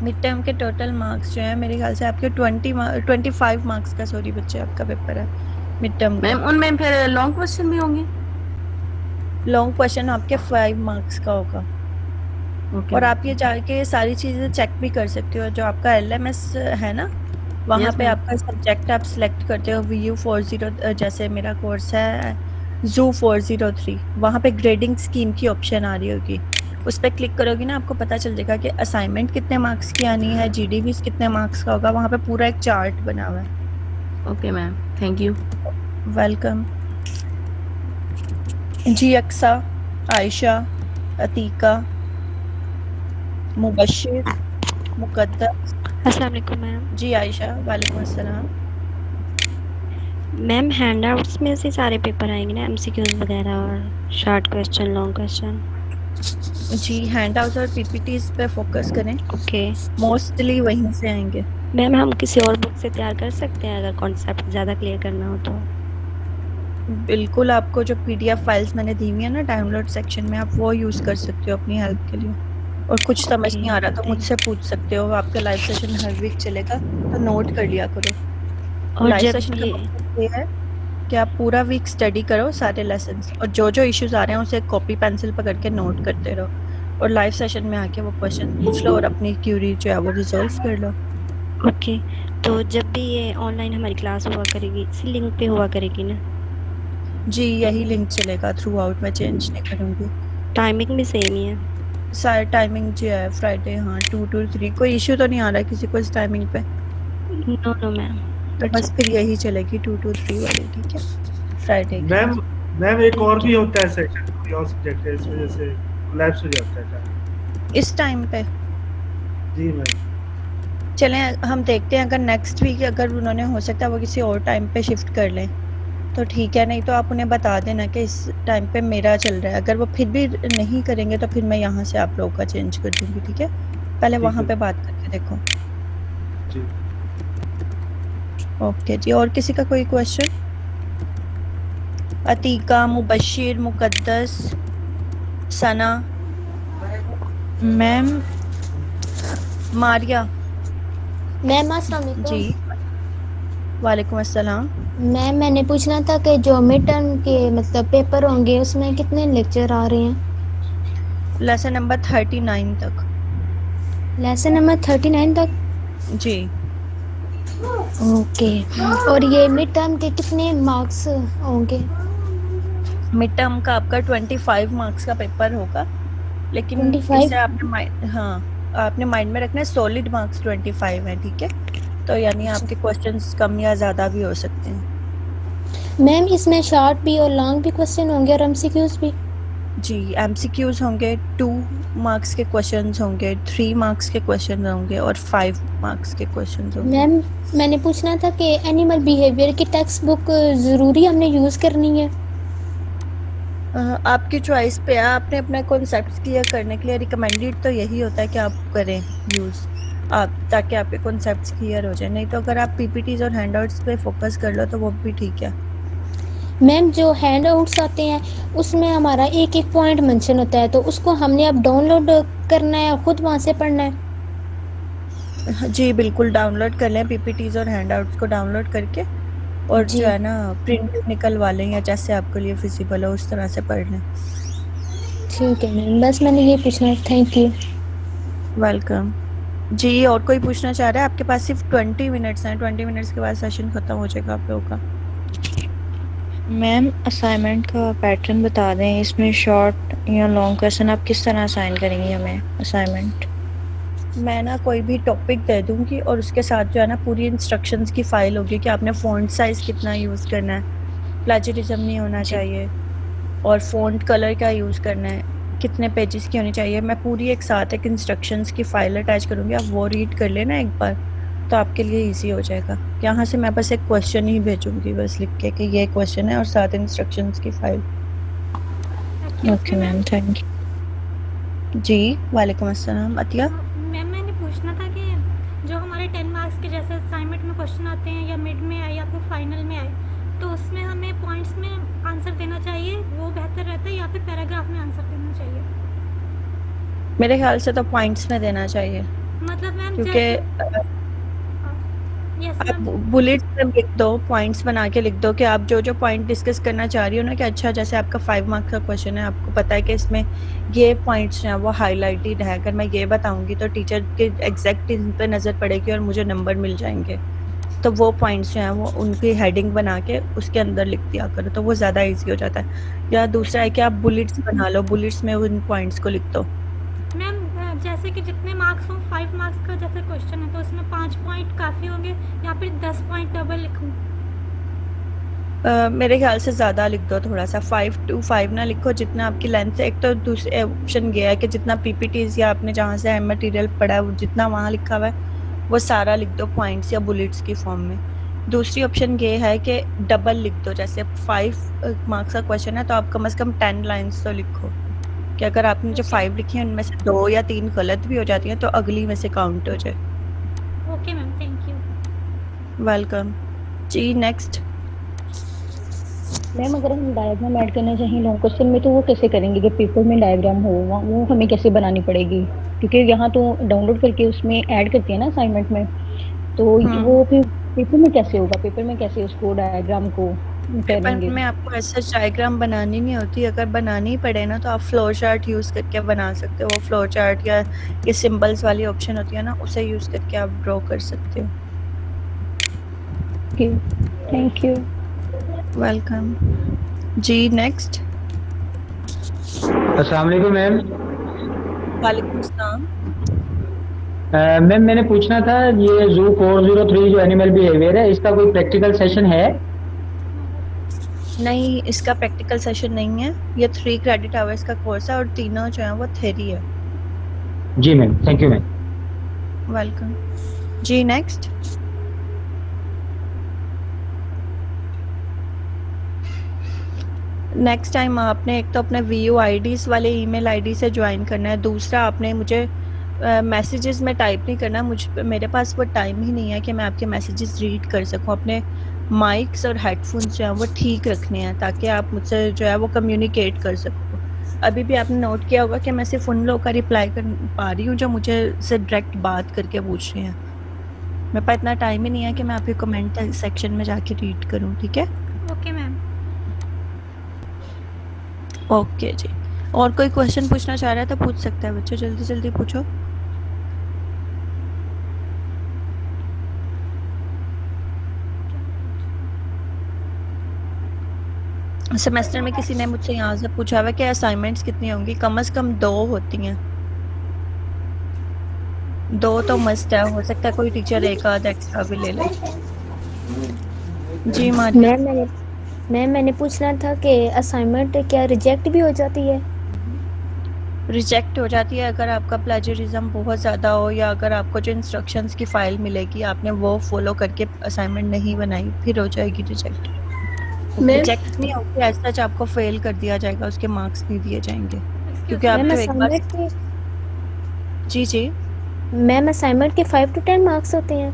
मिड टर्म के टोटल मार्क्स जो है मेरे ख्याल से आपके 25 मार्क्स का, सॉरी बच्चे, आपका पेपर है मिड टर्म। मैम उनमें फिर लॉन्ग क्वेश्चन भी होंगे? लॉन्ग क्वेश्चन आपके 5 मार्क्स का होगा। और आप ये जाके सारी चीज़ें चेक भी कर सकते हो। जो आपका LMS है ना, वहाँ पे आपका सब्जेक्ट आप सिलेक्ट करते हो VU40, जैसे मेरा कोर्स है ZU 403, वहाँ पे ग्रेडिंग स्कीम की ऑप्शन आ रही होगी, उस पर क्लिक करोगी ना, आपको पता चल जाएगा कि असाइनमेंट कितने मार्क्स की आनी है, GDV कितने मार्क्स का होगा। वहाँ पे पूरा एक चार्ट बना हुआ है। Okay ma'am, thank you. Welcome जी। अक्सा, आयशा, अतीका, मुबशिर, मुकद्दस। अस्सलाम वालेकुम मैम। जी आयशा, वालेकुम अस्सलाम। मैम हैंडआउट्स में से सारे पेपर आएंगे ना, MCQs वगैरह और शॉर्ट क्वेश्चन, लॉन्ग क्वेश्चन? जी, हैंडआउट्स और PPTs पे फोकस करें। ओके, मोस्टली वहीं से आएंगे। मैम हम किसी और बुक से तैयार कर सकते हैं अगर कॉन्सेप्ट ज़्यादा क्लियर करना हो तो? बिल्कुल, आपको जो PDF फाइल्स मैंने दी हुई है ना डाउनलोड सेक्शन में, आप वो यूज़ कर सकते हो अपनी हेल्प के लिए। और कुछ समझ नहीं आ रहा तो मुझसे पूछ सकते हो। आपका लाइव सेशन हर वीक चलेगा, तो नोट कर लिया करो। और लाइव जब सेशन का ये मकसद ये है कि आप पूरा वीक स्टडी करो सारे लेसन्स, और जो जो इश्यूज आ रहे हैं उसे कॉपी पेंसिल पकड़ के नोट करते रहो, और लाइव सेशन में आके वो क्वेश्चन पूछ लो और अपनी क्यूरी जो है वो रिजॉल्व कर लो। ओके, तो जब भी ये ऑनलाइन हमारी क्लास हुआ करेगी इसी लिंक पे हुआ करेगी ना? जी, यही लिंक चलेगा थ्रू आउट, मैं चेंज नहीं करूँगी। टाइमिंग भी सेम ही है? सारे टाइमिंग जो है फ्राइडे, हाँ 2 to 3। कोई इशू तो नहीं आ रहा है किसी को इस टाइमिंग पे? No no ma'am. तो बस फिर यही चलेगी 2 to 3 वाली, ठीक है, फ्राइडे। मैम एक और भी होता है सेक्शन, कोई और सब्जेक्ट है, इस वजह से लैप्स हो जाता है इस टाइम पे? जी मैम। चलें हम देखते हैं, अगर नेक्स्ट वीक अगर उन्होंने हो सकता है वो किसी और टाइम पे शिफ्ट कर लें तो ठीक है, नहीं तो आप उन्हें बता देना कि इस टाइम पे मेरा चल रहा है। अगर वो फिर भी नहीं करेंगे तो फिर मैं यहाँ से आप लोगों का चेंज कर दूँगी, ठीक है? पहले वहाँ पे बात करके देखो। जी। ओके जी, और किसी का कोई क्वेश्चन? अतीका, मुबशिर, मुकद्दस, सना, मैम, मारिया। मैम अस्सलाम वालेकुम। जी वालेकुम अस्सलाम। मैम मैंने पूछना था कि जो मिड टर्म के मतलब पेपर होंगे उसमें कितने लेक्चर आ रहे हैं? लेसन नंबर 39 तक। लेसन नंबर 39 तक? जी। ओके, और ये मिड टर्म के कितने मार्क्स होंगे? मिड टर्म का आपका 25 मार्क्स का पेपर होगा, लेकिन 25? इसे आपने माइंड में रखना है सॉलिड मार्क्स 25 है, ठीक है? तो यानी आपके क्वेश्चंस कम या ज़्यादा भी हो सकते हैं। मैम इसमें शॉर्ट भी और लॉन्ग भी क्वेश्चन होंगे और MCQs भी? जी, MCQs होंगे, 2 मार्क्स के क्वेश्चंस होंगे, 3 मार्क्स के क्वेश्चन होंगे और 5 मार्क्स के क्वेश्चंस होंगे। मैम मैंने पूछना था कि एनिमल बिहेवियर की टेक्स्ट बुक ज़रूरी हमने यूज़ करनी है? आपकी चॉइस पे है। आपने अपने कॉन्सेप्ट्स क्लियर करने के लिए रिकमेंडेड तो यही होता है कि आप करें यूज़, आप ताकि आपके कॉन्सेप्ट्स क्लियर हो जाए। नहीं तो अगर आप PPTs और हैंडआउट्स पे फोकस कर लो तो वो भी ठीक है। मैम जो हैंड आउट्स आते हैं उसमें हमारा एक एक पॉइंट मेंशन होता है, तो उसको हमने अब डाउनलोड करना है और खुद वहाँ से पढ़ना है? जी बिल्कुल, डाउनलोड कर लें PPTs और हैंडआउट्स को डाउनलोड करके, और जो है ना प्रिंट निकलवा लें, या जैसे आपके लिए फिजिबल हो उस तरह से पढ़ लें। ठीक है मैम, बस मैंने ये पूछना है। Thank you. वेलकम जी। और कोई पूछना चाह रहा है? आपके पास सिर्फ 20 मिनट्स हैं, 20 मिनट्स के बाद सेशन खत्म हो जाएगा आप लोगों का। मैम असाइनमेंट का पैटर्न बता दें, इसमें शॉर्ट या लॉन्ग क्वेश्चन आप किस तरह असाइन करेंगी हमें असाइनमेंट? मैं ना कोई भी टॉपिक दे दूंगी और उसके साथ जो है ना पूरी इंस्ट्रक्शंस की फाइल होगी कि आपने फ़ॉन्ट साइज़ कितना यूज़ करना है, प्लेजरिज्म नहीं होना चाहिए और फ़ॉन्ट कलर क्या यूज़ करना है, कितने पेजेस की होनी चाहिए। मैं पूरी एक साथ एक इंस्ट्रक्शंस की फाइल अटैच करूँगी, आप वो रीड कर लेना एक बार, तो आपके लिए ईजी हो जाएगा। यहाँ से मैं बस एक क्वेश्चन ही भेजूँगी बस लिख के कि ये क्वेश्चन है और साथ इंस्ट्रक्शंस की file. Okay ma'am, thank you. जी, वालेकुम अस्सलाम। अतिया? मैम मैंने पूछना था कि जो हमारे 10 मार्क्स के जैसे असाइनमेंट में क्वेश्चन आते हैं या मिड में आए या फिर फाइनल में आए, तो उसमें हमें पॉइंट्स में आंसर देना चाहिए, वो बेहतर रहता है, या फिर पैराग्राफ में आंसर देना चाहिए? मेरे ख्याल से तो पॉइंट्स में देना चाहिए, मतलब मैम क्योंकि यस आप बुलेट्स में लिख दो, पॉइंट्स बना के लिख दो कि आप जो पॉइंट डिस्कस करना चाह रही हो ना, कि अच्छा जैसे आपका 5 मार्क्स का क्वेश्चन है, आपको पता है कि इसमें ये पॉइंट्स हैं वो हाईलाइटेड है, अगर मैं ये बताऊंगी तो टीचर के एग्जैक्ट इन पे नज़र पड़ेगी और मुझे नंबर मिल जाएंगे, तो वो पॉइंट्स जो हैं वो उनकी हेडिंग बना के उसके अंदर लिख दिया करो, तो वो ज़्यादा ईजी हो जाता है। या दूसरा है कि आप बुलेट्स बना लो, बुलेट्स में उन पॉइंट्स को लिख दो। मैम जैसे कि जितने मार्क्स हों, 5 मार्क्स का जैसे क्वेश्चन है तो उसमें 5 पॉइंट काफ़ी होंगे या फिर 10 पॉइंट डबल लिखूं? मेरे ख्याल से ज़्यादा लिख दो, थोड़ा सा 5 to 5 ना लिखो, जितना आपकी लेंथ है। एक तो दूसरे ऑप्शन ये है कि जितना पीपीटीज या आपने जहाँ से मटेरियल पढ़ा है जितना वहाँ लिखा हुआ है वो सारा लिख दो पॉइंट्स या बुलेट्स की फॉर्म में। दूसरी ऑप्शन ये है कि डबल लिख दो, जैसे 5 मार्क्स का क्वेश्चन है तो आप कम से कम 10 लाइन्स तो लिखो, कि अगर आपने जो 5 लिखी हैं उनमें से 2 या 3 गलत भी हो जाती हैं तो अगली में से काउंट हो जाए। Okay ma'am, thank you. Welcome जी। नेक्स्ट मैम, अगर हम डायग्राम ऐड करना चाहें लॉन्ग क्वेश्चन में तो वो कैसे करेंगे? कि पेपर में डायग्राम हो वो हमें कैसे बनानी पड़ेगी? क्योंकि यहाँ तो डाउनलोड करके उसमें ऐड करते हैं ना असाइनमेंट में, तो वो फिर पेपर में कैसे होगा? पेपर में कैसे उसको डायग्राम को करेंगे? में आपको ऐसा डायग्राम बनानी नहीं होती, अगर बनानी पड़े ना तो आप फ्लो चार्ट यूज़ करके बना सकते हो। वो फ्लो चार्ट या ये सिंबल्स वाली ऑप्शन होती है ना, उसे यूज़ करके आप ड्रॉ कर सकते हो। Okay, thank you. वेलकम जी। नेक्स्ट। अस्सलाम वालेकुम मैम। वालेकुम सलाम। मैम मैंने पूछना था, ये जू 403 जो एनिमल बिहेवियर है, इसका कोई प्रैक्टिकल सेशन है? नहीं, इसका प्रैक्टिकल सेशन नहीं है, ये 3 क्रेडिट आवर्स का कोर्स है और तीनों जो है वो थ्योरी है। जी ma'am, thank you ma'am. Welcome जी। नेक्स्ट। नेक्स्ट टाइम आपने एक तो अपने VUIDs वाले ईमेल आईडी से ज्वाइन करना है, दूसरा आपने मुझे मैसेजेस में टाइप नहीं करना, मेरे पास वो टाइम ही नहीं है कि मैं आपके मैसेजेस रीड कर सकूं। अपने माइक्स और हेडफोन्स जो हैं वो ठीक रखने हैं ताकि आप मुझसे जो है वो कम्युनिकेट कर सको। अभी भी आपने नोट किया होगा कि मैं सिर्फ उन लोगों का रिप्लाई कर पा रही हूँ जो मुझे से डायरेक्ट बात करके पूछ रहे हैं। मेरे पास इतना टाइम ही नहीं है कि मैं आपके कमेंट सेक्शन में जाके रीड करूँ। ठीक है? Okay ma'am. ओके जी। और कोई क्वेश्चन पूछना चाह रहा है तो पूछ सकता है बच्चों, जल्दी जल्दी पूछो। सेमेस्टर में किसी ने मुझसे यहाँ से पूछा हुआ कि असाइनमेंट्स कितनी होंगी? कम से कम 2 होती हैं, 2 तो मस्ट है, हो सकता है कोई टीचर एक आध एक्स्ट्रा भी ले ले। जी मैम मैंने पूछना था कि असाइनमेंट क्या रिजेक्ट भी हो जाती है? रिजेक्ट हो जाती है अगर आपका प्लेजरिज्म बहुत ज़्यादा हो, या अगर आपको जो इंस्ट्रक्शंस की फाइल मिलेगी आपने वो फॉलो करके असाइनमेंट नहीं बनाई, फिर हो जाएगी रिजेक्ट। रिजेक्ट नहीं होगी, एज सच आपको फेल कर दिया जाएगा, उसके मार्क्स नहीं दिए जाएंगे क्योंकि आप जो एक बार। जी मैम, असाइनमेंट के 5 to 10 मार्क्स होते हैं?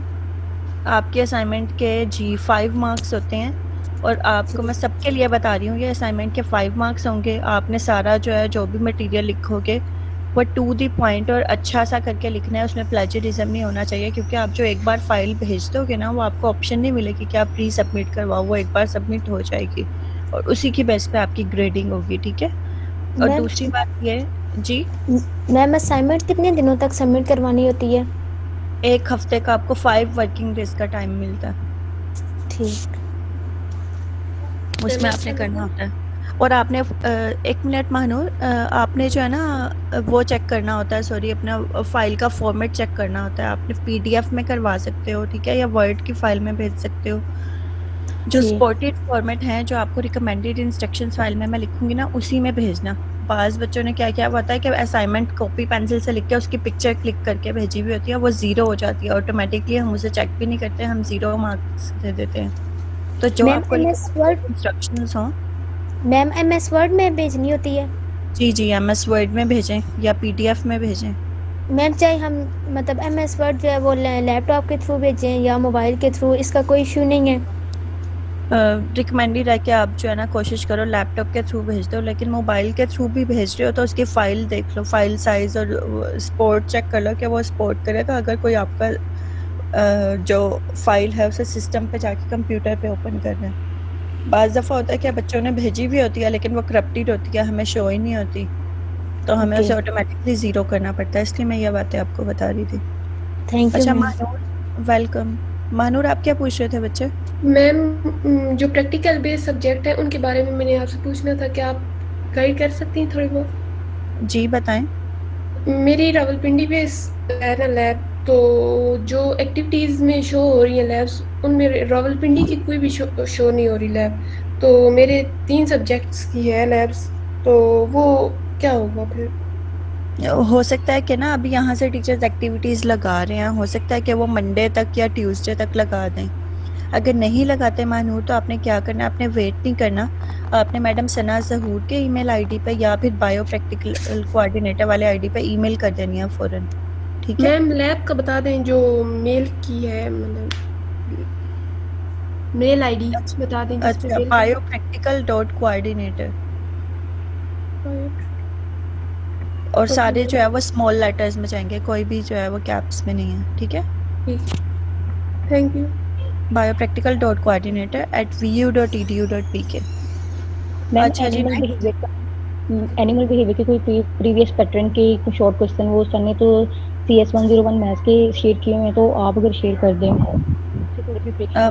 आपके असाइनमेंट के 5 मार्क्स होते हैं, और आपको मैं सबके लिए बता रही हूँ ये असाइनमेंट के 5 मार्क्स होंगे। आपने सारा जो है जो भी मटेरियल लिखोगे वो टू द पॉइंट और अच्छा सा करके लिखना है, उसमें प्लेजरिज्म नहीं होना चाहिए, क्योंकि आप जो एक बार फाइल भेज दोगे ना वो आपको ऑप्शन नहीं मिलेगी कि आप प्री सबमिट करवाओ, वो एक बार सबमिट हो जाएगी और उसी की बेस पे आपकी ग्रेडिंग होगी। ठीक है? और दूसरी बात ये जी मैम, असाइनमेंट कितने दिनों तक सबमिट करवानी होती है? 1 हफ्ते का आपको 5 वर्किंग डेज का टाइम मिलता है। ठीक, उसमें आपने करना होता है। और आपने 1 मिनट महानूर, आपने जो है ना वो चेक करना होता है, सॉरी अपना फाइल का फॉर्मेट चेक करना होता है। आपने पीडीएफ में करवा सकते हो, ठीक है, या वर्ड की फाइल में भेज सकते हो। जो जी। स्पॉटेड फॉर्मेट है जो आपको रिकमेंडेड इंस्ट्रक्शंस फाइल में मैं लिखूंगी ना, उसी में भेजना। बाज़ बच्चों ने क्या किया होता है कि असाइनमेंट कॉपी पेंसिल से लिख के उसकी पिक्चर क्लिक करके भेजी हुई होती है, वो 0 हो जाती है ऑटोमेटिकली। हम उसे चेक भी नहीं करते, हम 0 मार्क्स दे देते हैं। तो जो मैम आपको MS वर्ड इंस्ट्रक्शंस हों, मैम MS वर्ड में भेजनी होती है। जी MS वर्ड में भेजें या पीडीएफ में भेजें। मैम चाहे हम मतलब MS वर्ड जो है वो लैपटॉप के थ्रू भेजें या मोबाइल के थ्रू, इसका कोई इशू नहीं है। रिकमेंडेड है कि आप जो है ना कोशिश करो लैपटॉप के थ्रू भेज दो, लेकिन मोबाइल के थ्रू भी भेज रहे हो तो उसकी फ़ाइल देख लो, फ़ाइल साइज़ और स्पोर्ट चेक कर लो कि वो स्पोर्ट करेगा। अगर कोई आपका जो फ़ाइल है उसे सिस्टम पे जाके कंप्यूटर पे ओपन करना है। बाज़ दफ़ा होता है कि बच्चों ने भेजी भी होती है लेकिन वो करप्टेड होती है, हमें शो ही नहीं होती, तो हमें ओके। उसे ऑटोमेटिकली 0 करना पड़ता है। इसलिए मैं ये बातें आपको बता रही थी। थैंक यू अच्छा मैम। महानूर, वेलकम। महानूर आप क्या पूछ रहे थे बच्चे? मैम जो प्रैक्टिकल बेस्ड सब्जेक्ट है उनके बारे में मैंने आपसे पूछना था, क्या आप गाइड कर सकती हैं थोड़ी बहुत? जी बताएं। मेरी रावलपिंडी पे है ना लैब, तो जो एक्टिविटीज़ में शो हो रही है लैब्स, उनमें रावलपिंडी की कोई भी शो नहीं हो रही लैब। तो मेरे 3 सब्जेक्ट्स की है लैब्स, तो वो क्या होगा फिर? हो सकता है कि ना अभी यहाँ से टीचर्स एक्टिविटीज़ लगा रहे हैं, हो सकता है कि वो मंडे तक या ट्यूसडे तक लगा दें। अगर नहीं लगाते महानूर तो आपने क्या करना है, आपने वेट नहीं करना, आपने मैडम सना ज़हूर के ईमेल आईडी पे या फिर बायो प्रैक्टिकल कोऑर्डिनेटर वाले आईडी पे ईमेल कर देनी है फ़ौरन, ठीक है? मैम लैब का बता दें जो मेल की है, मतलब मेल आईडी बता दें जिस पे अच्छा, मेल biopractical.coordinator और ओके सारे मैम। जो है वो स्मॉल लेटर्स में जाएंगे, कोई भी जो है वो कैप्स में नहीं है, ठीक है? ठीक, थैंक यू। biopractical.coordinator@vu.edu.pk। मैम अच्छा जी एनिमल बिहेवियर के कोई प्रीवियस पैटर्न के शॉर्ट क्वेश्चन वो सर ने तो CS101 मैथ्स के शेयर किए हुए हैं, तो आप अगर शेयर कर दें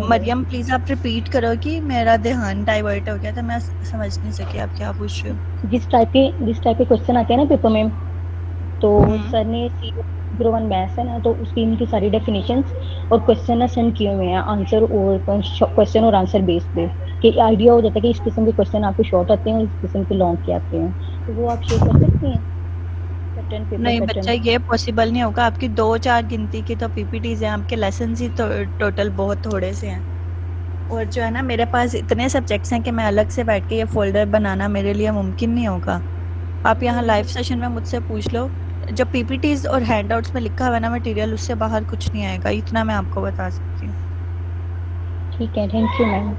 मरियम प्लीज आप रिपीट करो कि मेरा ध्यान डाइवर्ट हो गया था, मैं समझ नहीं सकी आप क्या पूछ रहे हो। जिस टाइप के क्वेश्चन आते हैं ना पेपर में, तो सर ने CS101 मैथ्स है ना, तो उसकी इनकी सारी डेफिनेशंस और क्वेश्चन ना सेंड किए हुए हैं, आंसर और क्वेश्चन और आंसर बेस पे, कि आइडिया हो जाता है कि इस किस्म के क्वेश्चन आपके शॉर्ट आते हैं और इस किस्म के लॉन्ग के आते हैं, तो वो आप शेयर कर सकती हैं पैटर्न पेपर नहीं पैटर्न। बच्चा ये पॉसिबल नहीं होगा, आपकी 2-4 गिनती की तो पीपीटीज हैं, आपके लेसन ही टोटल बहुत थोड़े से हैं, और जो है ना मेरे पास इतने सब्जेक्ट्स हैं कि मैं अलग से बैठ के ये फोल्डर बनाना मेरे लिए मुमकिन नहीं होगा। आप यहाँ लाइव सेशन में मुझसे पूछ लो, जो पीपीटीज और हैंडआउट्स में लिखा हुआ है ना मटेरियल, उससे बाहर कुछ नहीं आएगा, इतना मैं आपको बता सकती हूँ। ठीक है, thank you ma'am.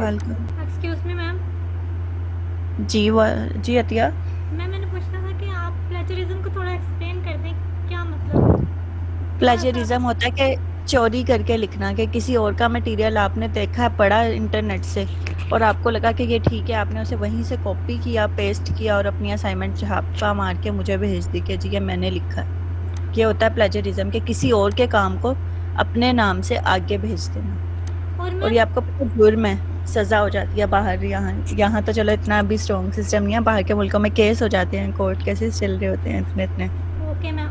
Welcome. Excuse me ma'am. जी अतिया। मैंने पूछना था कि आप प्लेजरिज्म को थोड़ा एक्सप्लेन कर दें, क्या मतलब? प्लेजरिज्म होता है कि चोरी करके लिखना, कि किसी और का मटेरियल आपने देखा है, पढ़ा इंटरनेट से, और आपको लगा कि ये ठीक है, आपने उसे वहीं से कॉपी किया, पेस्ट किया और अपनी असाइनमेंट छापा मार के मुझे भेज दी कि जी ये मैंने लिखा है। ये होता है प्लेजरिज्म, कि किसी और के काम को अपने नाम से आगे भेज देना, और ये आपको पता जुर्म है, सज़ा हो जाती है बाहर। यहाँ तो चलो इतना अभी स्ट्रॉन्ग सिस्टम नहीं है, बाहर के मुल्कों में केस हो जाते हैं, कोर्ट केसेस चल रहे होते हैं इतने। ओके मैम,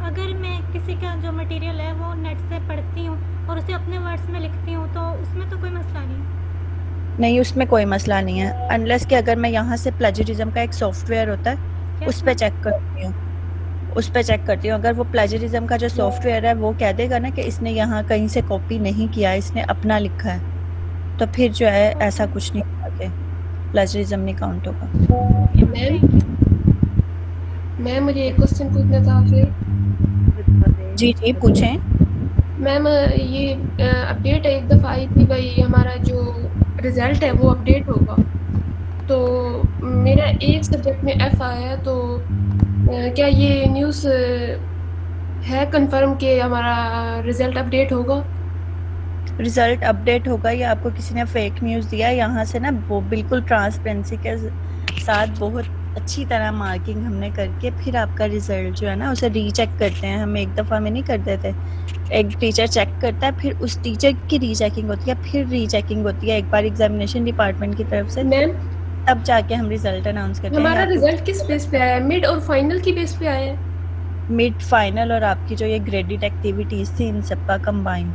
अगर मैं किसी का जो मटेरियल है वो नेट से पढ़ती हूँ और उसे अपने वर्ड्स में लिखती हूँ, तो उसमें तो कोई मसला नहीं, उसमें कोई मसला नहीं है, अनलेस कि अगर मैं यहाँ से प्लेजरिज्म का एक सॉफ्टवेयर होता है उस पर चेक करती हूँ, अगर वो प्लेजरिज्म का जो सॉफ्टवेयर है वो कह देगा ना कि इसने यहाँ कहीं से कॉपी नहीं किया, इसने अपना लिखा है, तो फिर जो है ऐसा कुछ नहीं होगा कि प्लेजरिज्म नहीं काउंट होगा। मैम मुझे एक क्वेश्चन पूछना था आपसे। जी पूछें। मैम ये अपडेट एक दफ़ा आई थी भाई, हमारा जो रिज़ल्ट है वो अपडेट होगा, तो मेरा एक सब्जेक्ट में F आया, तो क्या ये न्यूज़ है कंफर्म कि हमारा रिज़ल्ट अपडेट होगा? रिज़ल्ट अपडेट होगा या आपको किसी ने फेक न्यूज़ दिया? यहाँ से ना वो बिल्कुल ट्रांसपेरेंसी के साथ बहुत अच्छी तरह मार्किंग हमने करके फिर आपका रिज़ल्ट जो है ना उसे रीचेक करते हैं, हम एक दफ़ा में नहीं कर देते, एक टीचर चेक करता है, फिर उस टीचर की रीचेकिंग होती है, फिर रीचेकिंग होती है एक बार एग्जामिनेशन डिपार्टमेंट की तरफ से, तब जाके हम रिजल्ट अनाउंस करते हैं। हमारा रिजल्ट किस बेस पे आया है? मिड और फाइनल की बेस पे आया है? मिड, फाइनल और आपकी जो ये ग्रेडिट एक्टिविटीज थी इन सब का कंबाइन।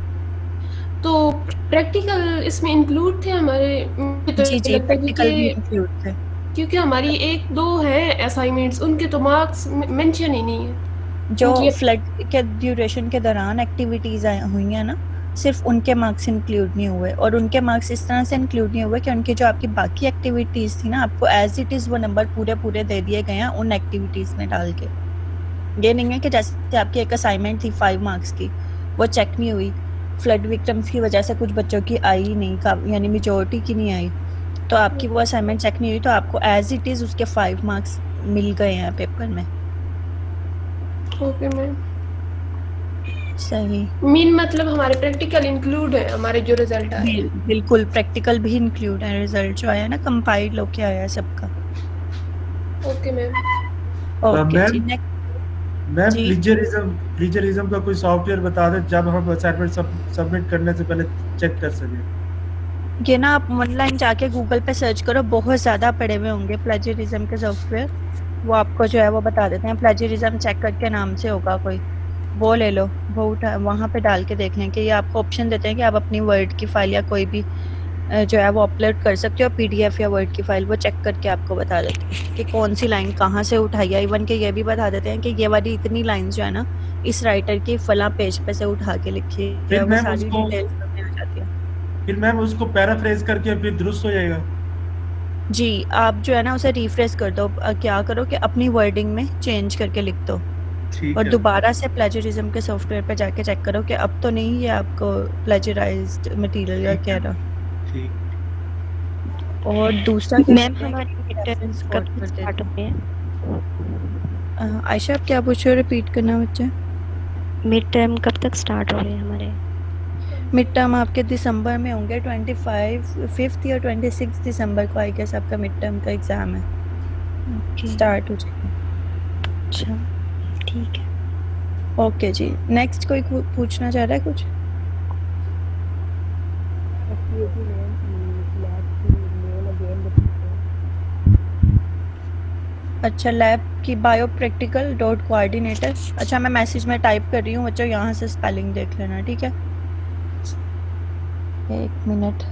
तो प्रैक्टिकल इसमें इंक्लूड थे हमारे? तो जी जी, प्रैक्टिकल भी इंक्लूड थे। क्योंकि हमारी 1-2 हैं असाइनमेंट्स, उनके तो मार्क्स मेंशन ही नहीं है। जो फ्लड के ड्यूरेशन के दौरान एक्टिविटीज हुई हैं ना, सिर्फ उनके मार्क्स इंक्लूड नहीं हुए, और उनके मार्क्स इस तरह से इंक्लूड नहीं हुए कि उनकी जो आपकी बाकी एक्टिविटीज थी ना, आपको एज इट इज़ वो नंबर पूरे दे दिए गए हैं उन एक्टिविटीज में डाल के। ये नहीं है कि जैसे आपकी एक असाइनमेंट थी 5 मार्क्स की, वो चेक नहीं हुई, फ्लड विक्टिम्स की वजह से कुछ बच्चों की आई नहीं, यानी मेजोरिटी की नहीं आई, तो आपकी वो असाइनमेंट चेक नहीं हुई, तो आपको एज इट इज़ उसके 5 मार्क्स मिल गए हैं पेपर में। ओके मैम, सही। मीन मतलब हमारे प्रैक्टिकल इंक्लूड है हमारे जो रिजल्ट आए? बिल्कुल, प्रैक्टिकल भी इंक्लूड है। रिजल्ट जो आया ना कंपाइल्ड होके आया है सबका। Okay ma'am. ओके जी, नेक्स्ट मैम प्लेजरिज्म का कोई सॉफ्टवेयर बता दें जब हम असाइनमेंट सबमिट करने से पहले चेक कर सकें। ये ना आप ऑनलाइन जाके गूगल पे सर्च करो, बहुत ज़्यादा पड़े हुए होंगे प्लेजरिज्म के सॉफ्टवेयर, वो आपको जो है वो बता देते हैं। प्लेजरिज्म चेक करके नाम से होगा कोई, वो ले लो, वो वहाँ पे डाल के देख लें कि ये आपको ऑप्शन देते हैं कि आप अपनी वर्ड की फाइल या कोई भी जो है वो अपलोड कर सकते हो, PDF या वर्ड की फाइल, वो चेक करके आपको बता देते हैं कि कौन सी लाइन कहाँ से उठाई है। इवन के ये भी बता देते हैं कि ये वाली इतनी लाइन जो है ना इस राइटर की फला पेज पे से उठा के लिखी है, वो सारी डिटेल्स में आ जाती है। फिर मैम उसको पैराफ्रेज करके फिर दुरुस्त हो जाएगा? जी, आप जो है ना उसे रिफ्रेश कर दो, क्या करो कि अपनी वर्डिंग में चेंज करके लिख दो, और दोबारा से प्लेजरिज्म के सॉफ्टवेयर पे जाके चेक करो कि अब तो नहीं ये आपको प्लेजराइज्ड मटेरियल या कह रहा। और दूसरा मैम हमारी मिडटर्म्स कब स्टार्ट होते हैं? आयशा आप क्या पूछ रहे हो, रिपीट करना बच्चे। मिड टर्म कब तक स्टार्ट हो रहे हैं हमारे? मिड टर्म आपके दिसंबर में होंगे, 5th या 26 दिसंबर को आई गेस आपका मिड टर्म का एग्जाम है, स्टार्ट हो जाएगा। अच्छा ठीक है। ओके जी, नेक्स्ट कोई पूछना चाह रहा है कुछ? अच्छा, लैब की बायो प्रैक्टिकल डॉट कोऑर्डिनेटर। अच्छा, मैं मैसेज में टाइप कर रही हूँ बच्चों, यहाँ से स्पेलिंग देख लेना, ठीक है? 1 मिनट।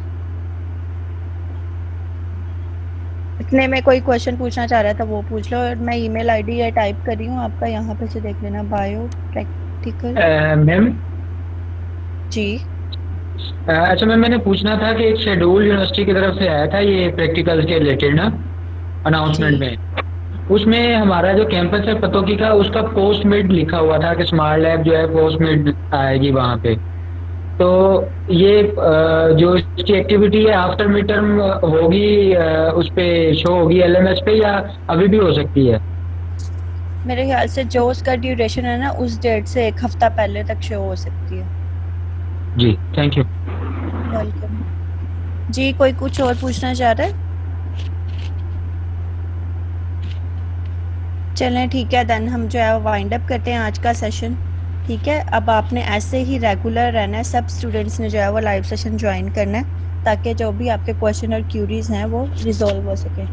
इतने में कोई क्वेश्चन पूछना चाह रहा था वो पूछ लो, और मैं ईमेल आईडी ये टाइप कर रही हूँ आपका, यहाँ पे से देख लेना, बायो प्रैक्टिकल। मैम जी अच्छा मैम, मैंने पूछना था कि एक शेड्यूल यूनिवर्सिटी की तरफ से आया था ये प्रैक्टिकल के रिलेटेड ना अनाउंसमेंट में, उसमें हमारा जो कैंपस है पतोकी का, उसका पोस्ट मिड लिखा हुआ था कि स्मार्ट लैब जो है पोस्ट मिड आएगी वहाँ पे। तो ये जो इसकी एक्टिविटी है आफ्टर मिड टर्म होगी, उस पे शो होगी LMS पे, या अभी भी हो सकती है? मेरे ख्याल से जो उसका ड्यूरेशन है ना उस डेट से 1 हफ्ता पहले तक शो हो सकती है। जी थैंक यू। वेलकम जी। कोई कुछ और पूछना चाह रहा है? चलें ठीक है, देन हम जो है वाइंड अप करते हैं आज का सेशन, ठीक है? अब आपने ऐसे ही रेगुलर रहना है, सब स्टूडेंट्स ने जो है वो लाइव सेशन ज्वाइन करना है, ताकि जो भी आपके क्वेश्चन और क्यूरीज हैं वो रिजॉल्व हो सके।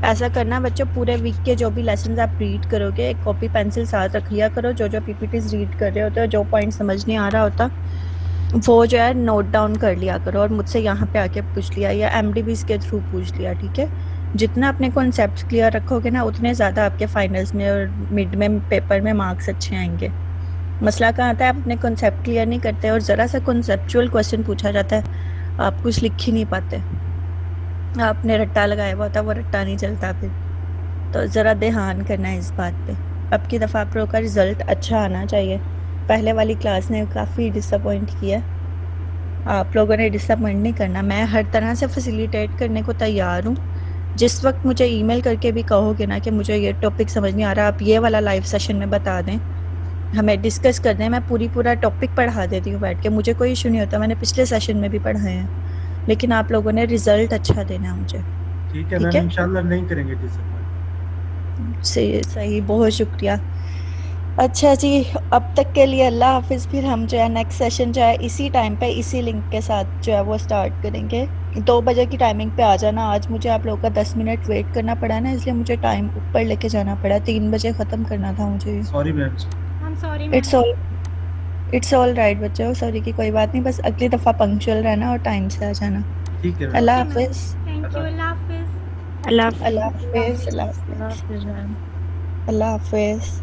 ऐसा करना बच्चों, पूरे वीक के जो भी लेसन आप रीड करोगे, एक कॉपी पेंसिल साथ रख लिया करो, जो PPTs रीड कर रहे होते हो, जो पॉइंट समझ नहीं आ रहा होता वो जो है नोट डाउन कर लिया करो, और मुझसे यहाँ पे आके पूछ लिया या MDBs के थ्रू पूछ लिया, ठीक है? जितना अपने कॉन्सेप्ट क्लियर रखोगे ना, उतने ज़्यादा आपके फाइनल्स में और मिड में पेपर में मार्क्स अच्छे आएंगे। मसला कहाँ आता है, आप अपने कॉन्सेप्ट क्लियर नहीं करते और ज़रा सा कॉन्सेप्चुअल क्वेश्चन पूछा जाता है, आप कुछ लिख ही नहीं पाते, आपने रट्टा लगाया हुआ होता, वो रट्टा नहीं चलता फिर। तो ज़रा ध्यान करना है इस बात पे। अब की दफ़ा प्रो का रिज़ल्ट अच्छा आना चाहिए। पहले वाली क्लास ने काफ़ी डिसअपॉइंट किया, आप लोगों ने डिसअपॉइंट नहीं करना। मैं हर तरह से फैसिलिटेट करने को तैयार हूँ। जिस वक्त मुझे ईमेल करके भी कहोगे ना कि मुझे ये टॉपिक समझ नहीं आ रहा, आप ये वाला लाइव सेशन में बता दें, हमें डिस्कस कर दें, मैं पूरा टॉपिक पढ़ा देती हूँ बैठ के, मुझे कोई इशू नहीं होता। मैंने पिछले सेशन में भी पढ़ाए हैं, लेकिन आप लोगों ने रिजल्ट अच्छा देना है मुझे, ठीक है? इंशाल्लाह नहीं करेंगे डिसअपॉइंट। सही, बहुत शुक्रिया। अच्छा जी, अब तक के लिए अल्लाह हाफिज़। फिर हम जो है नेक्स्ट सेशन जो है इसी टाइम पे इसी लिंक के साथ जो है वो स्टार्ट करेंगे। 2 बजे की टाइमिंग पे आ जाना। आज मुझे आप लोगों का 10 मिनट वेट करना पड़ा ना, इसलिए मुझे टाइम ऊपर लेके जाना पड़ा। 3 बजे ख़त्म करना था मुझे। Sorry ma'am. I'm sorry it's all right बच्चों, सॉरी की कोई बात नहीं। बस अगली दफ़ा पंक्चुअल रहना और टाइम से आ जाना। ठीक है। अल्लाह हाफिज़। Thank you. अल्लाह हाफिज़। अल्लाह हाफिज़। अल्लाह हाफिज़। हाफिज़ मैम। अल्लाह हाफिज़।